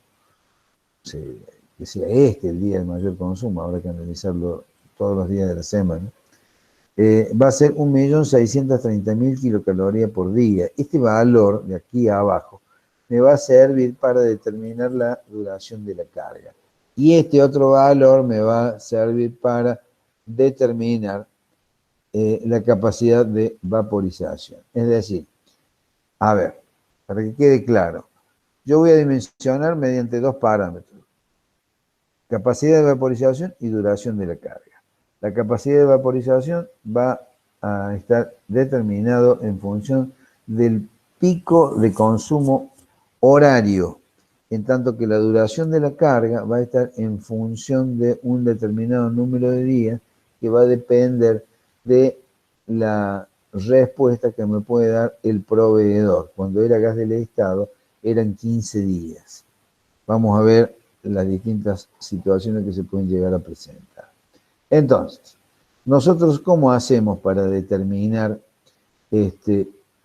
que sea el día de mayor consumo, habrá que analizarlo todos los días de la semana, va a ser 1.630.000 kilocalorías por día. Este valor de aquí abajo me va a servir para determinar la duración de la carga. Y este otro valor me va a servir para determinar la capacidad de vaporización. Es decir, a ver, para que quede claro, yo voy a dimensionar mediante 2 parámetros: capacidad de vaporización y duración de la carga. La capacidad de vaporización va a estar determinado en función del pico de consumo horario, en tanto que la duración de la carga va a estar en función de un determinado número de días que va a depender de la respuesta que me puede dar el proveedor. Cuando era gas del Estado eran 15 días. Vamos a ver las distintas situaciones que se pueden llegar a presentar. Entonces, nosotros ¿cómo hacemos para determinar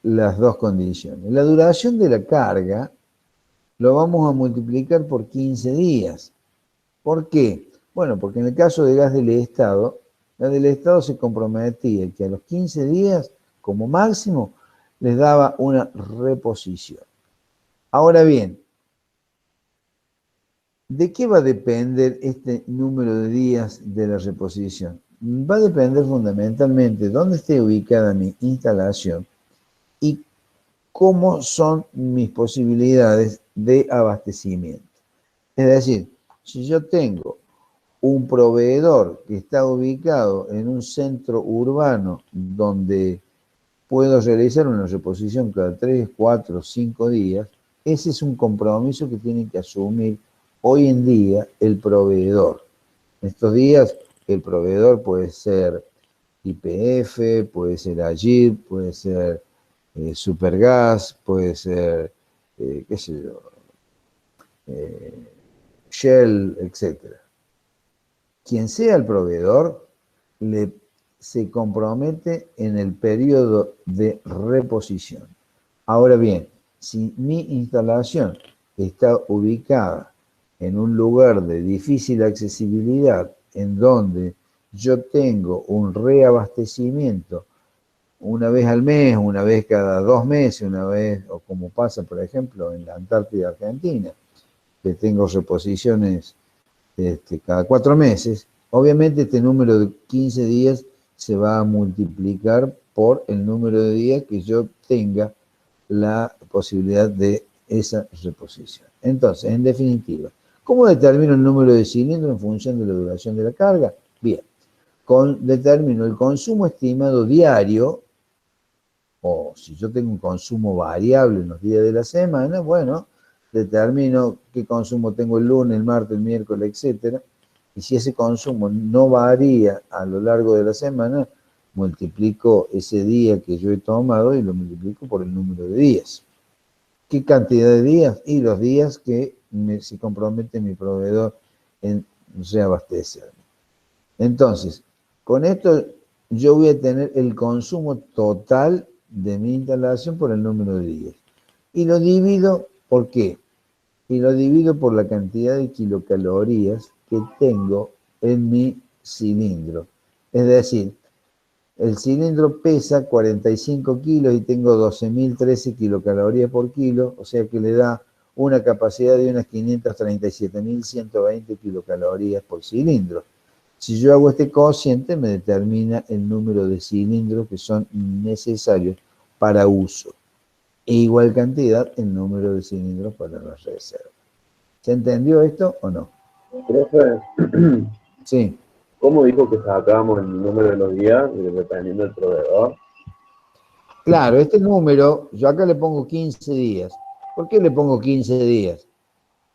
las dos condiciones? La duración de la carga lo vamos a multiplicar por 15 días. ¿Por qué? Bueno, porque en el caso de gas del Estado se comprometía que a los 15 días, como máximo, les daba una reposición. Ahora bien, ¿de qué va a depender este número de días de la reposición? Va a depender fundamentalmente de dónde esté ubicada mi instalación y cómo son mis posibilidades de abastecimiento. Es decir, si yo tengo un proveedor que está ubicado en un centro urbano donde puedo realizar una reposición cada 3, 4, 5 días, ese es un compromiso que tiene que asumir hoy en día el proveedor. En estos días el proveedor puede ser YPF, puede ser Agit, puede ser Supergas, puede ser, qué sé yo, Shell, etc. Quien sea el proveedor se compromete en el periodo de reposición. Ahora bien, si mi instalación está ubicada en un lugar de difícil accesibilidad, en donde yo tengo un reabastecimiento una vez al mes, una vez cada 2 meses, una vez, o como pasa, por ejemplo, en la Antártida Argentina, que tengo reposiciones cada 4 meses, obviamente este número de 15 días se va a multiplicar por el número de días que yo tenga la posibilidad de esa reposición. Entonces, en definitiva, ¿cómo determino el número de cilindros en función de la duración de la carga? Bien, determino el consumo estimado diario, o si yo tengo un consumo variable en los días de la semana, bueno, determino qué consumo tengo el lunes, el martes, el miércoles, etcétera. Y si ese consumo no varía a lo largo de la semana, multiplico ese día que yo he tomado y lo multiplico por el número de días. ¿Qué cantidad de días? Y los días que se compromete mi proveedor en reabastecerme. Entonces, con esto yo voy a tener el consumo total de mi instalación por el número de días. Y lo divido, ¿por qué? Y lo divido por la cantidad de kilocalorías que tengo en mi cilindro. Es decir, el cilindro pesa 45 kilos y tengo 12.013 kilocalorías por kilo, o sea que le da una capacidad de unas 537.120 kilocalorías por cilindro. Si yo hago este cociente, me determina el número de cilindros que son necesarios para uso. E igual cantidad el número de cilindros para la reserva. ¿Se entendió esto o no? Profe, Sí. ¿cómo dijo que sacábamos el número de los días dependiendo del proveedor? Claro, este número, yo acá le pongo 15 días. ¿Por qué le pongo 15 días?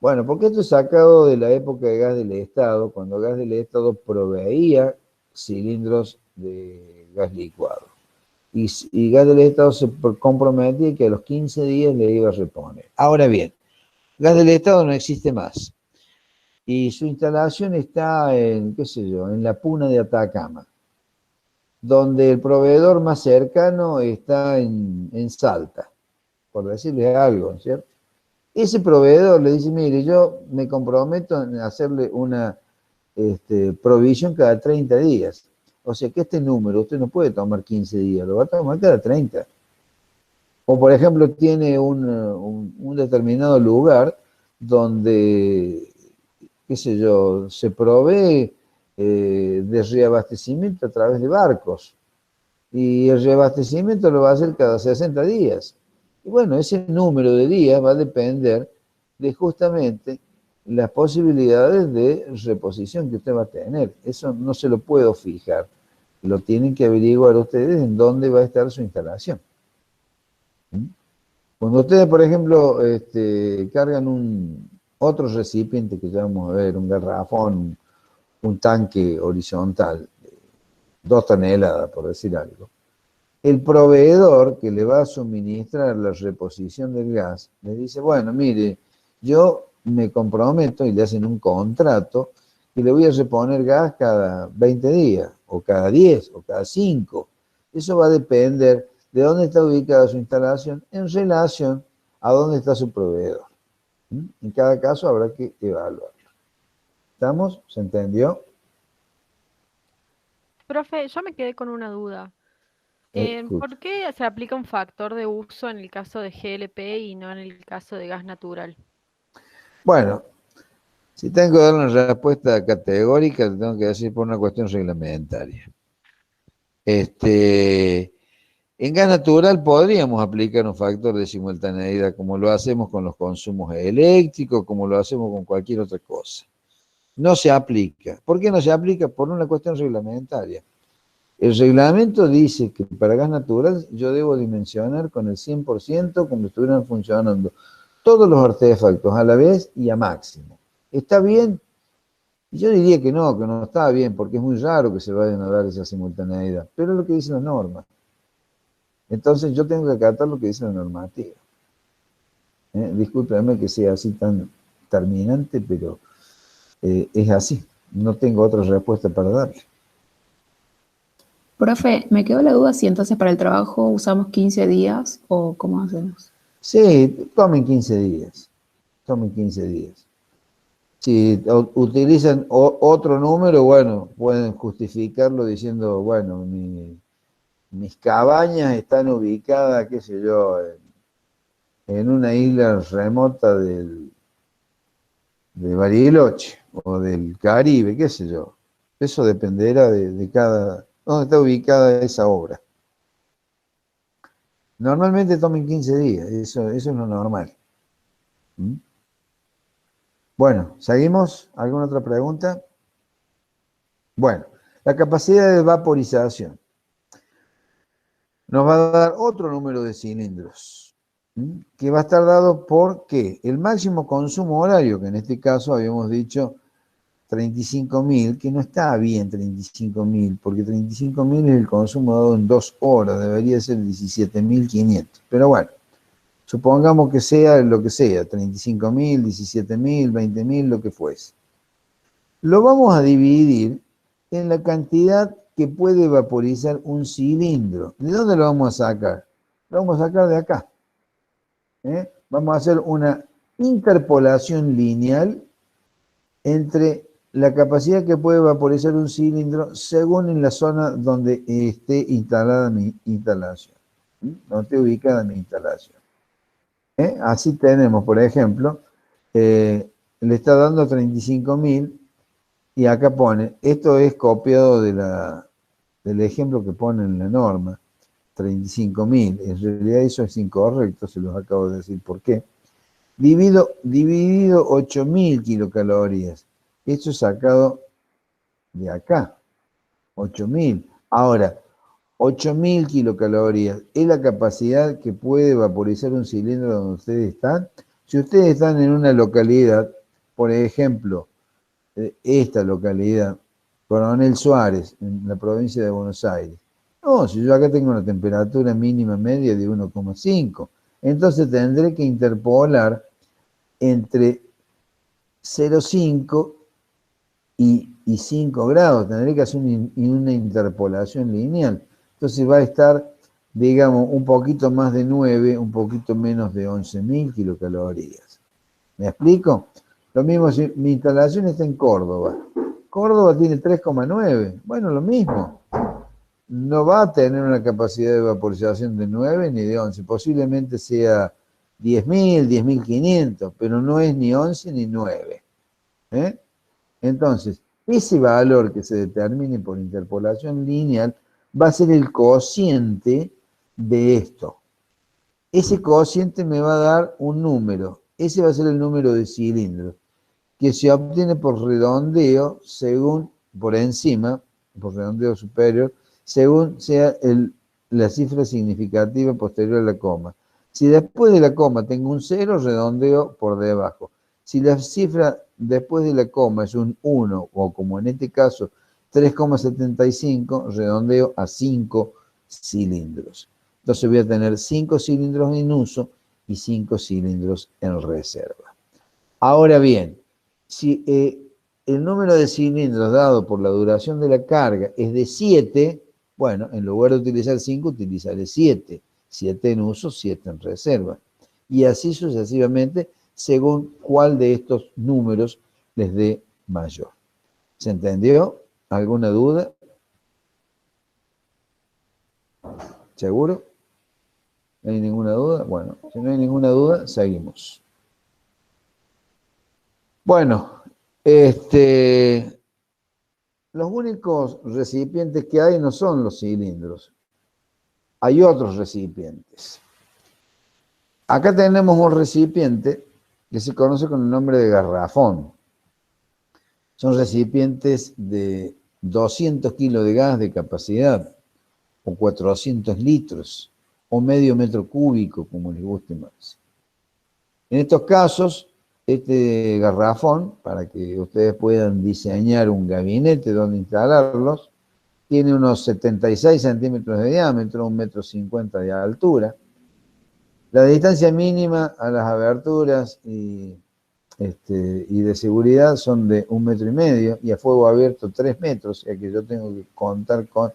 Bueno, porque esto es sacado de la época de Gas del Estado, cuando Gas del Estado proveía cilindros de gas licuado. Y Gas del Estado se comprometía que a los 15 días le iba a reponer. Ahora bien, Gas del Estado no existe más. Y su instalación está en, qué sé yo, en la Puna de Atacama, donde el proveedor más cercano está en Salta, por decirle algo, ¿cierto? Ese proveedor le dice, mire, yo me comprometo en hacerle una provisión cada 30 días. O sea que este número usted no puede tomar 15 días, lo va a tomar cada 30. O por ejemplo tiene un determinado lugar donde, qué sé yo, se provee de reabastecimiento a través de barcos. Y el reabastecimiento lo va a hacer cada 60 días. Y bueno, ese número de días va a depender de justamente las posibilidades de reposición que usted va a tener. Eso no se lo puedo fijar. Lo tienen que averiguar ustedes en dónde va a estar su instalación. Cuando ustedes, por ejemplo, cargan otro recipiente que ya vamos a ver, un garrafón, un tanque horizontal, 2 toneladas, por decir algo, el proveedor que le va a suministrar la reposición del gas le dice, bueno, mire, yo me comprometo y le hacen un contrato y le voy a reponer gas cada 20 días, o cada 10, o cada 5. Eso va a depender de dónde está ubicada su instalación en relación a dónde está su proveedor. En cada caso habrá que evaluarlo. ¿Estamos? ¿Se entendió? Profe, yo me quedé con una duda. ¿Por qué se aplica un factor de uso en el caso de GLP y no en el caso de gas natural? Bueno, si tengo que dar una respuesta categórica, te tengo que decir por una cuestión reglamentaria. En gas natural podríamos aplicar un factor de simultaneidad, como lo hacemos con los consumos eléctricos, como lo hacemos con cualquier otra cosa. No se aplica. ¿Por qué no se aplica? Por una cuestión reglamentaria. El reglamento dice que para gas natural yo debo dimensionar con el 100% como estuvieran funcionando todos los artefactos a la vez y a máximo. ¿Está bien? Yo diría que no está bien, porque es muy raro que se vayan a dar esa simultaneidad, pero es lo que dice la norma. Entonces yo tengo que acatar lo que dice la normativa. Discúlpeme que sea así tan terminante, pero es así. No tengo otra respuesta para darle. Profe, me quedó la duda si entonces para el trabajo usamos 15 días o cómo hacemos. Sí, tomen 15 días. Tomen 15 días. Si utilizan otro número, bueno, pueden justificarlo diciendo, bueno, mis cabañas están ubicadas, qué sé yo, en una isla remota de Bariloche o del Caribe, qué sé yo. Eso dependerá de cada, dónde está ubicada esa obra. Normalmente tomen 15 días, eso es lo normal. ¿Mm? Bueno, ¿seguimos? ¿Alguna otra pregunta? Bueno, la capacidad de vaporización nos va a dar otro número de cilindros, que va a estar dado por ¿qué? El máximo consumo horario, que en este caso habíamos dicho 35.000, que no está bien 35.000, porque 35.000 es el consumo dado en 2 horas, debería ser 17.500. Pero bueno, supongamos que sea lo que sea, 35.000, 17.000, 20.000, lo que fuese. Lo vamos a dividir en la cantidad que puede vaporizar un cilindro. ¿De dónde lo vamos a sacar? Lo vamos a sacar de acá. Vamos a hacer una interpolación lineal entre la capacidad que puede vaporizar un cilindro según en la zona donde esté instalada mi instalación, donde esté ubicada mi instalación. Así tenemos, por ejemplo, le está dando 35.000 y acá pone, esto es copiado del ejemplo que pone en la norma, 35.000. En realidad eso es incorrecto, se los acabo de decir por qué. Dividido 8.000 kilocalorías. Esto es sacado de acá, 8.000. Ahora, 8.000 kilocalorías es la capacidad que puede vaporizar un cilindro donde ustedes están. Si ustedes están en una localidad, por ejemplo, esta localidad, Coronel Suárez, en la provincia de Buenos Aires. No, si yo acá tengo una temperatura mínima media de 1,5, entonces tendré que interpolar entre 0,5 y 5 grados, tendré que hacer una interpolación lineal. Entonces va a estar, digamos, un poquito más de 9, un poquito menos de 11.000 kilocalorías. ¿Me explico? Lo mismo si mi instalación está en Córdoba. Córdoba tiene 3,9. Bueno, lo mismo. No va a tener una capacidad de vaporización de 9 ni de 11. Posiblemente sea 10.000, 10.500, pero no es ni 11 ni 9. Entonces, ese valor que se determine por interpolación lineal va a ser el cociente de esto. Ese cociente me va a dar un número. Ese va a ser el número de cilindros, que se obtiene por redondeo, según, por encima, por redondeo superior, según sea la cifra significativa posterior a la coma. Si después de la coma tengo un 0, redondeo por debajo. Si la cifra después de la coma es un 1, o como en este caso 3,75, redondeo a 5 cilindros. Entonces voy a tener 5 cilindros en uso y 5 cilindros en reserva. Ahora bien, si el número de cilindros dado por la duración de la carga es de 7, bueno, en lugar de utilizar 5, utilizaré 7. 7 en uso, 7 en reserva. Y así sucesivamente, según cuál de estos números les dé mayor. ¿Se entendió? ¿Alguna duda? ¿Seguro? ¿No hay ninguna duda? Bueno, si no hay ninguna duda, seguimos. Bueno, los únicos recipientes que hay no son los cilindros. Hay otros recipientes. Acá tenemos un recipiente que se conoce con el nombre de garrafón. Son recipientes de 200 kilos de gas de capacidad, o 400 litros, o medio metro cúbico, como les guste más. En estos casos, este garrafón, para que ustedes puedan diseñar un gabinete donde instalarlos, tiene unos 76 centímetros de diámetro, 1,50 m de altura. La distancia mínima a las aberturas y de seguridad son de 1,5 m y a fuego abierto 3 metros, o sea que yo tengo que contar con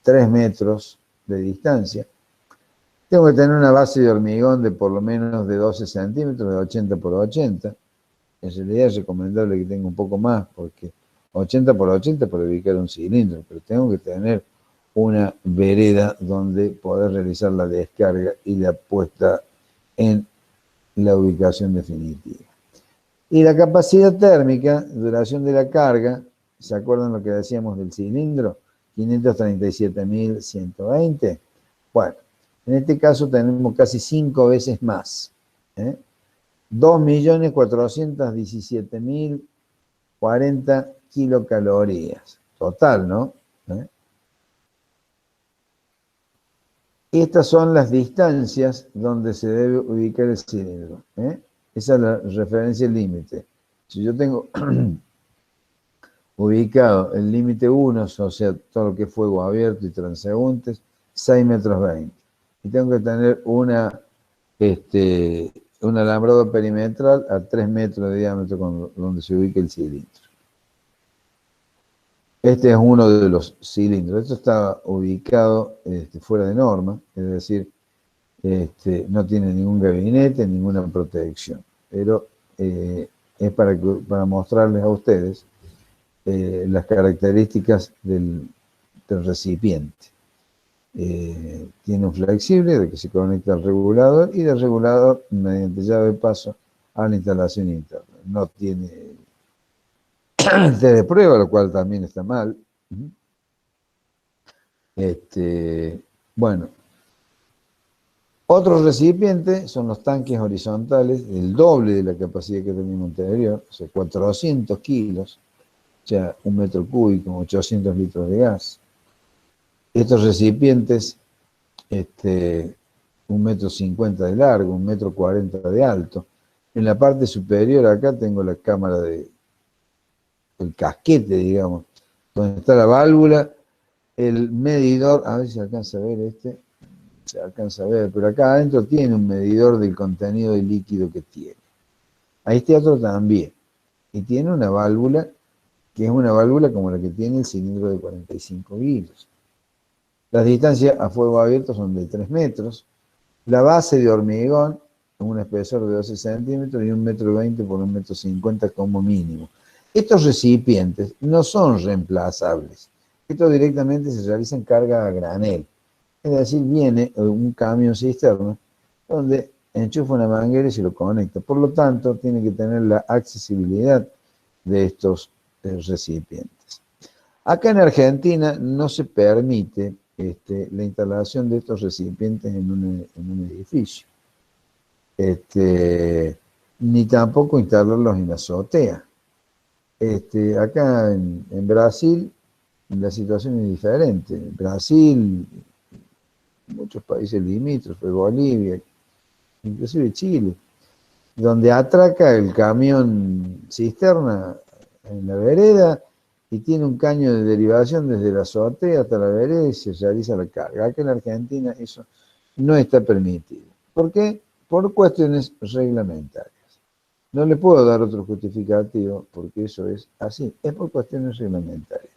3 metros de distancia. Tengo que tener una base de hormigón de por lo menos de 12 centímetros, de 80 por 80. en realidad es recomendable que tenga un poco más, porque 80 por 80 para ubicar un cilindro, pero tengo que tener una vereda donde poder realizar la descarga y la puesta en la ubicación definitiva. Y la capacidad térmica, duración de la carga, ¿se acuerdan lo que decíamos del cilindro? 537.120. Bueno, en este caso tenemos casi 5 veces más. 2.417.040 kilocalorías. Total, ¿no? Y estas son las distancias donde se debe ubicar el cilindro. Esa es la referencia límite. Si yo tengo ubicado el límite 1, o sea, todo lo que es fuego abierto y transeúntes, 6 metros 20. Y tengo que tener un alambrado perimetral a 3 metros de diámetro donde se ubique el cilindro. Este es uno de los cilindros. Esto está ubicado fuera de norma, es decir, no tiene ningún gabinete, ninguna protección. Pero es para mostrarles a ustedes las características del recipiente. Tiene un flexible de que se conecta al regulador y del regulador mediante llave de paso a la instalación interna. No tiene test de prueba, lo cual también está mal. Bueno, otros recipientes son los tanques horizontales, el doble de la capacidad que teníamos anterior, o sea, 400 kilos, o sea, 1 metro cúbico, 800 litros de gas. Estos recipientes, 1,50 metros de largo, 1,40 metros de alto. En la parte superior acá tengo la cámara el casquete, digamos, donde está la válvula, el medidor, a ver si alcanza a ver se alcanza a ver, pero acá adentro tiene un medidor del contenido de líquido que tiene. A este otro también. Y tiene una válvula, que es una válvula como la que tiene el cilindro de 45 kilos. Las distancias a fuego abierto son de 3 metros. La base de hormigón, un espesor de 12 centímetros y 1,20 metros por 1,50 metros como mínimo. Estos recipientes no son reemplazables. Estos directamente se realizan carga a granel. Es decir, viene un camión cisterna donde enchufa una manguera y se lo conecta. Por lo tanto, tiene que tener la accesibilidad de estos recipientes. Acá en Argentina no se permite la instalación de estos recipientes en un edificio. Ni tampoco instalarlos en la azotea. Acá en Brasil la situación es diferente. En Brasil, muchos países limítrofes, Bolivia, inclusive Chile, donde atraca el camión cisterna en la vereda y tiene un caño de derivación desde la azotea hasta la vereda y se realiza la carga. Acá en Argentina eso no está permitido. ¿Por qué? Por cuestiones reglamentarias. No le puedo dar otro justificativo porque eso es así, es por cuestiones reglamentarias.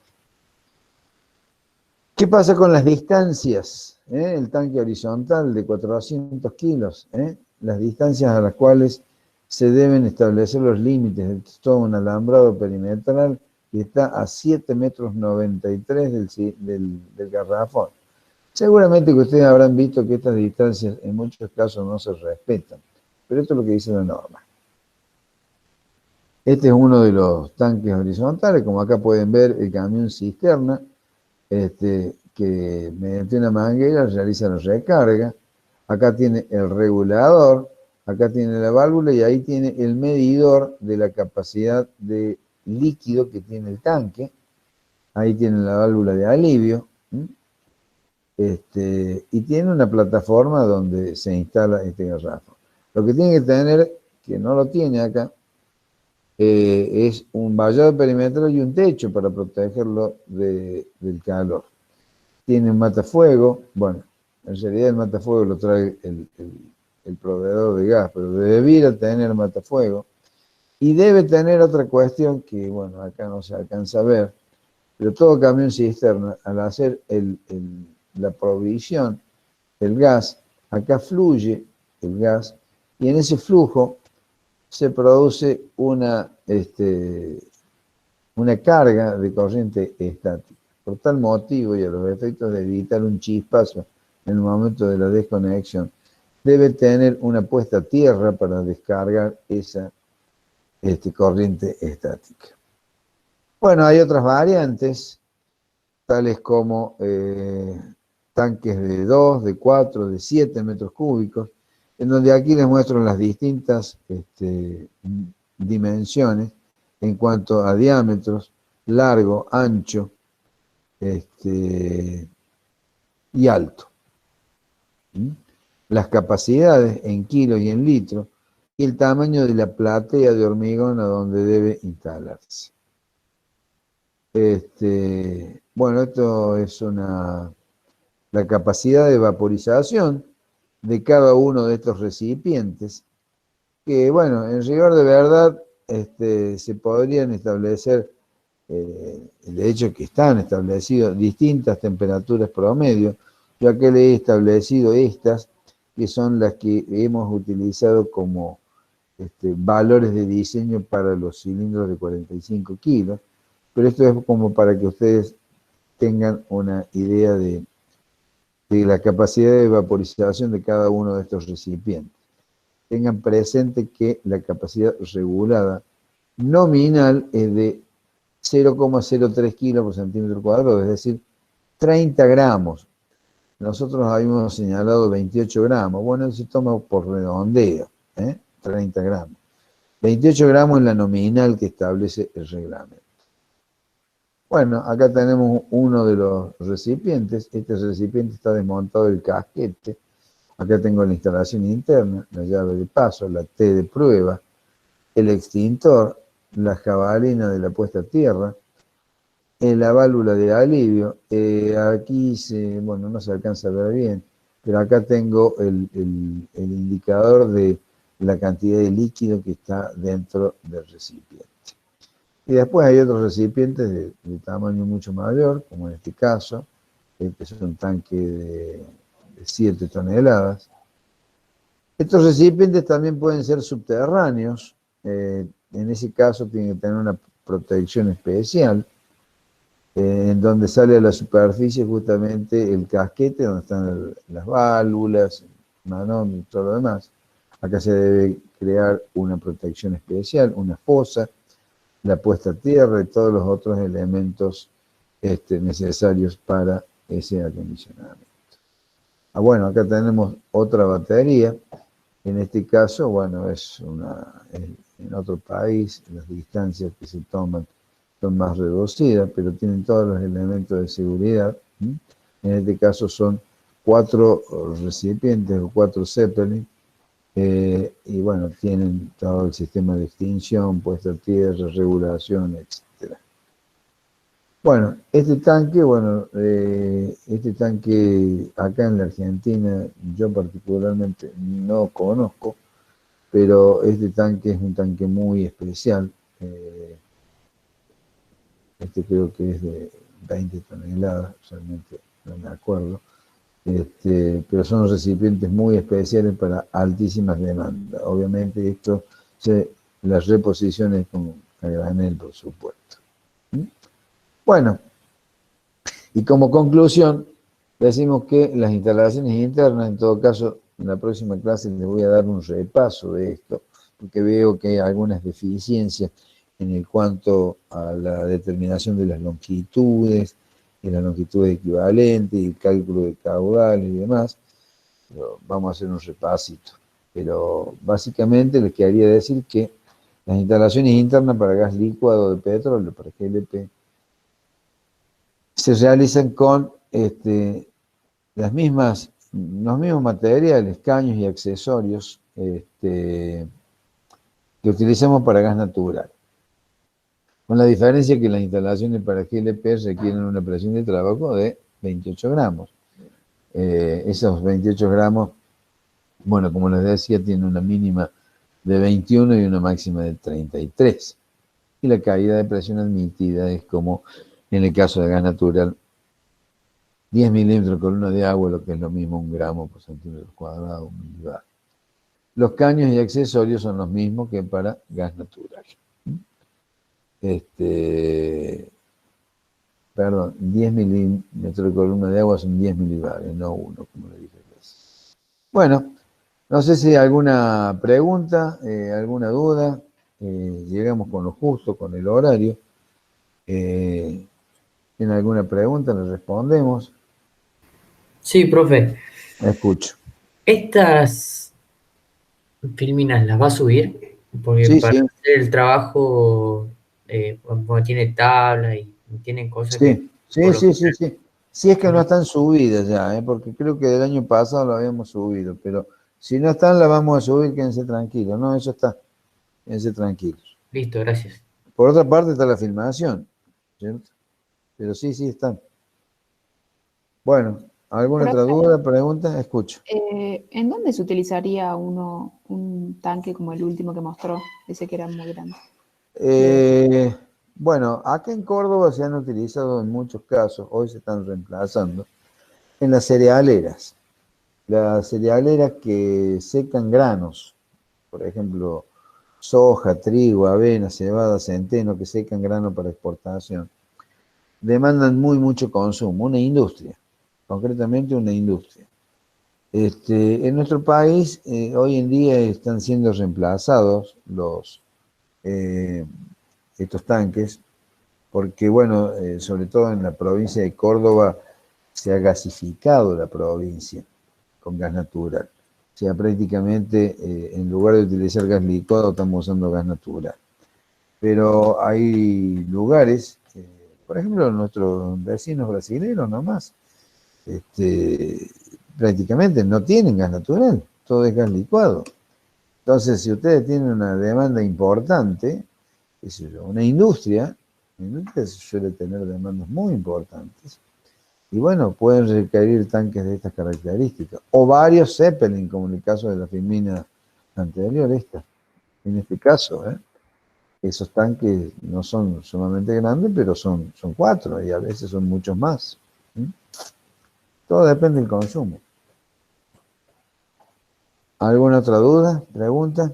¿Qué pasa con las distancias? El tanque horizontal de 400 kilos, las distancias a las cuales se deben establecer los límites de todo un alambrado perimetral que está a 7,93 metros del garrafón. Seguramente que ustedes habrán visto que estas distancias en muchos casos no se respetan, pero esto es lo que dice la norma. Este es uno de los tanques horizontales, como acá pueden ver el camión cisterna, que mediante una manguera realiza la recarga. Acá tiene el regulador, acá tiene la válvula y ahí tiene el medidor de la capacidad de líquido que tiene el tanque. Ahí tiene la válvula de alivio. Y tiene una plataforma donde se instala este garrafón. Lo que tiene que tener, que no lo tiene acá, es un vallado perimetral y un techo para protegerlo del calor. Tiene un matafuego, bueno, en realidad el matafuego lo trae el proveedor de gas, pero debiera tener matafuego. Y debe tener otra cuestión que, bueno, acá no se alcanza a ver, pero todo camión cisterna, al hacer la provisión del gas, acá fluye el gas, y en ese flujo se produce una carga de corriente estática. Por tal motivo, y a los efectos de evitar un chispazo en el momento de la desconexión, debe tener una puesta a tierra para descargar esa corriente estática. Bueno, hay otras variantes, tales como tanques de 2, de 4, de 7 metros cúbicos, en donde aquí les muestro las distintas dimensiones en cuanto a diámetros, largo, ancho y alto. Las capacidades en kilos y en litros, y el tamaño de la platea de hormigón a donde debe instalarse. Bueno, esto es la capacidad de vaporización de cada uno de estos recipientes, que bueno, en rigor de verdad se podrían establecer, de hecho que están establecidas distintas temperaturas promedio, ya que le he establecido estas, que son las que hemos utilizado como valores de diseño para los cilindros de 45 kilos, pero esto es como para que ustedes tengan una idea de la capacidad de vaporización de cada uno de estos recipientes. Tengan presente que la capacidad regulada nominal es de 0,03 kilos por centímetro cuadrado, es decir, 30 gramos. Nosotros habíamos señalado 28 gramos. Bueno, se toma por redondeo, 30 gramos. 28 gramos es la nominal que establece el reglamento. Bueno, acá tenemos uno de los recipientes. Este recipiente está desmontado del casquete. Acá tengo la instalación interna, la llave de paso, la T de prueba, el extintor, la jabalina de la puesta a tierra, la válvula de alivio. Aquí no se alcanza a ver bien, pero acá tengo el indicador de la cantidad de líquido que está dentro del recipiente. Y después hay otros recipientes de tamaño mucho mayor, como en este caso, este es un tanque de 7 toneladas. Estos recipientes también pueden ser subterráneos, en ese caso tienen que tener una protección especial, en donde sale a la superficie justamente el casquete, donde están las válvulas, manómetro y todo lo demás. Acá se debe crear una protección especial, una fosa, la puesta a tierra y todos los otros elementos necesarios para ese acondicionamiento. Bueno, acá tenemos otra batería. En este caso, bueno, es en otro país, las distancias que se toman son más reducidas, pero tienen todos los elementos de seguridad. En este caso son 4 recipientes o 4 Zeppelin, y bueno, tienen todo el sistema de extinción, puesta a tierra, regulación, etc. Bueno, este tanque acá en la Argentina yo particularmente no conozco, pero este tanque es un tanque muy especial. Creo que es de 20 toneladas, realmente no me acuerdo. Pero son recipientes muy especiales para altísimas demandas. Obviamente las reposiciones con a granel, por supuesto. Bueno, y como conclusión, decimos que las instalaciones internas, en todo caso, en la próxima clase les voy a dar un repaso de esto, porque veo que hay algunas deficiencias en cuanto a la determinación de las longitudes, y la longitud equivalente, y el cálculo de caudales y demás. Pero vamos a hacer un repasito. Pero básicamente les quería decir que las instalaciones internas para gas licuado de petróleo, para GLP, se realizan con los mismos materiales, caños y accesorios que utilizamos para gas natural. Con la diferencia que las instalaciones para GLP requieren una presión de trabajo de 28 gramos. Esos 28 gramos, bueno, como les decía, tienen una mínima de 21 y una máxima de 33. Y la caída de presión admitida es como en el caso de gas natural, 10 milímetros columna de agua, lo que es lo mismo 1 gramo por centímetro cuadrado, 1 milibar. Los caños y accesorios son los mismos que para gas natural. Perdón, 10 milímetros de columna de agua son 10 milibares, no 1, como le dije. Bueno, no sé si hay alguna pregunta, alguna duda. Llegamos con lo justo, con el horario. ¿Tiene alguna pregunta? Le respondemos. Sí, profe. Escucho. ¿Estas filminas las va a subir? Porque Sí, para sí. hacer el trabajo, como tiene tabla y tienen cosas que... Sí. Si es que no están subidas ya, porque creo que del año pasado lo habíamos subido, pero si no están, la vamos a subir, quédense tranquilos. No, eso está. Quédense tranquilos. Listo, gracias. Por otra parte está la filmación, ¿cierto? Pero sí están. Bueno, ¿alguna otra duda, pregunta? Escucho. ¿En dónde se utilizaría un tanque como el último que mostró? Ese que era muy grande. Bueno, acá en Córdoba se han utilizado en muchos casos, hoy se están reemplazando, en las cerealeras. Las cerealeras que secan granos, por ejemplo, soja, trigo, avena, cebada, centeno, que secan grano para exportación, demandan mucho consumo, una industria, concretamente una industria. En nuestro país, hoy en día están siendo reemplazados estos tanques, porque bueno, sobre todo en la provincia de Córdoba se ha gasificado la provincia con gas natural. O sea, prácticamente en lugar de utilizar gas licuado estamos usando gas natural. Pero hay lugares, por ejemplo, nuestros vecinos brasileños nomás, prácticamente no tienen gas natural, todo es gas licuado. Entonces, si ustedes tienen una demanda importante, una industria suele tener demandas muy importantes. Y bueno, pueden requerir tanques de estas características. O varios Zeppelin, como en el caso de la filmina anterior, en este caso. Esos tanques no son sumamente grandes, pero son 4 y a veces son muchos más. Todo depende del consumo. ¿Alguna otra duda? ¿Pregunta?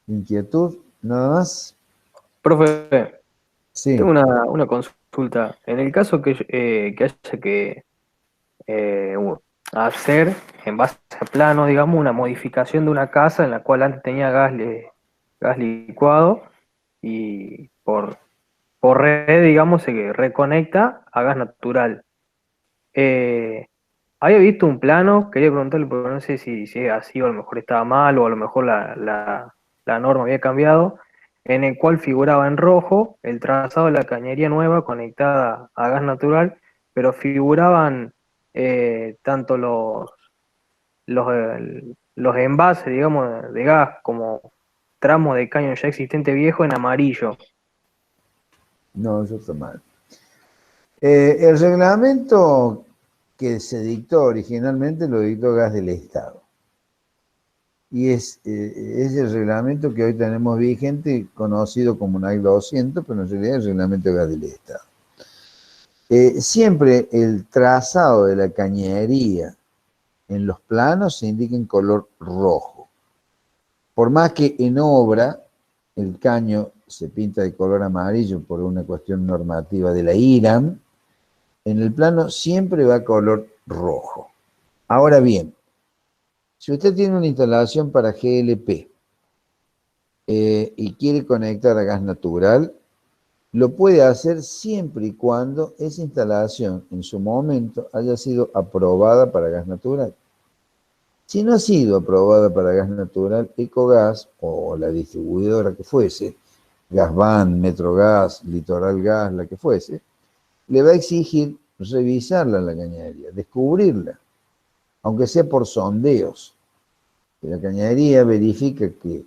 ¿Inquietud? ¿Nada más? Profe, Sí. tengo una consulta. En el caso que haya que hacer, en base a plano, digamos, una modificación de una casa en la cual antes tenía gas licuado y por red, digamos, se reconecta a gas natural. Había visto un plano, quería preguntarle, porque no sé si es así o a lo mejor estaba mal o a lo mejor la norma había cambiado, en el cual figuraba en rojo el trazado de la cañería nueva conectada a gas natural, pero figuraban tanto los envases, digamos, de gas como tramos de caño ya existente viejo en amarillo. No, eso está mal. El reglamento que se dictó originalmente lo dictó Gas del Estado. Y es el reglamento que hoy tenemos vigente, conocido como NAC 200, pero en realidad es el reglamento de Gas del Estado. Siempre el trazado de la cañería en los planos se indica en color rojo. Por más que en obra el caño se pinta de color amarillo por una cuestión normativa de la IRAM, en el plano siempre va a color rojo. Ahora bien, si usted tiene una instalación para GLP y quiere conectar a gas natural, lo puede hacer siempre y cuando esa instalación en su momento haya sido aprobada para gas natural. Si no ha sido aprobada para gas natural, Ecogas o la distribuidora que fuese, Gasban, Metrogas, Litoral Gas, la que fuese, le va a exigir revisarla la cañería, descubrirla, aunque sea por sondeos. La cañería verifica que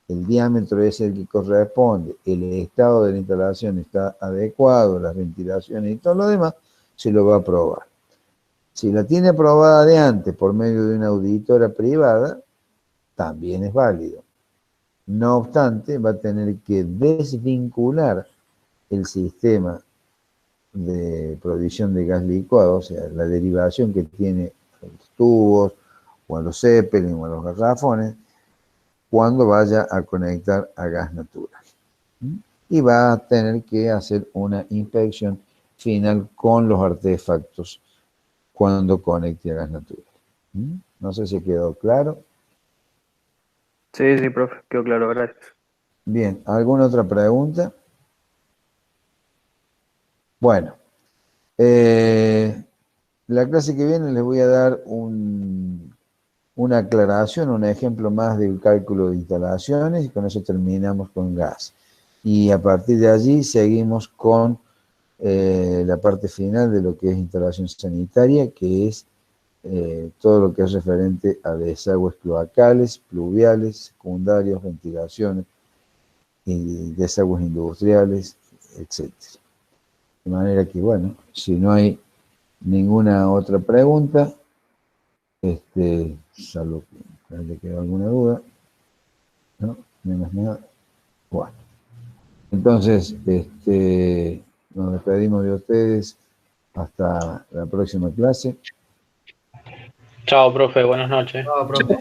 el diámetro es el que corresponde, el estado de la instalación está adecuado, las ventilaciones y todo lo demás, se lo va a aprobar. Si la tiene aprobada de antes por medio de una auditora privada, también es válido. No obstante, va a tener que desvincular el sistema de provisión de gas licuado, o sea, la derivación que tiene los tubos o a los Zeppelin o a los garrafones cuando vaya a conectar a gas natural. Y va a tener que hacer una inspección final con los artefactos cuando conecte a gas natural. No sé si quedó claro. Sí, sí, profe, quedó claro, gracias. Bien, ¿alguna otra pregunta? Bueno, la clase que viene les voy a dar una aclaración, un ejemplo más del cálculo de instalaciones y con eso terminamos con gas. Y a partir de allí seguimos con la parte final de lo que es instalación sanitaria, que es todo lo que es referente a desagües cloacales, pluviales, secundarios, ventilaciones, y desagües industriales, etc. De manera que, bueno, si no hay ninguna otra pregunta, salvo que le quede alguna duda, ¿no? Menos nada. Bueno, entonces, nos despedimos de ustedes hasta la próxima clase. Chao, profe, buenas noches. Chao, profe.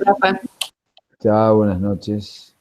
Chao, buenas noches.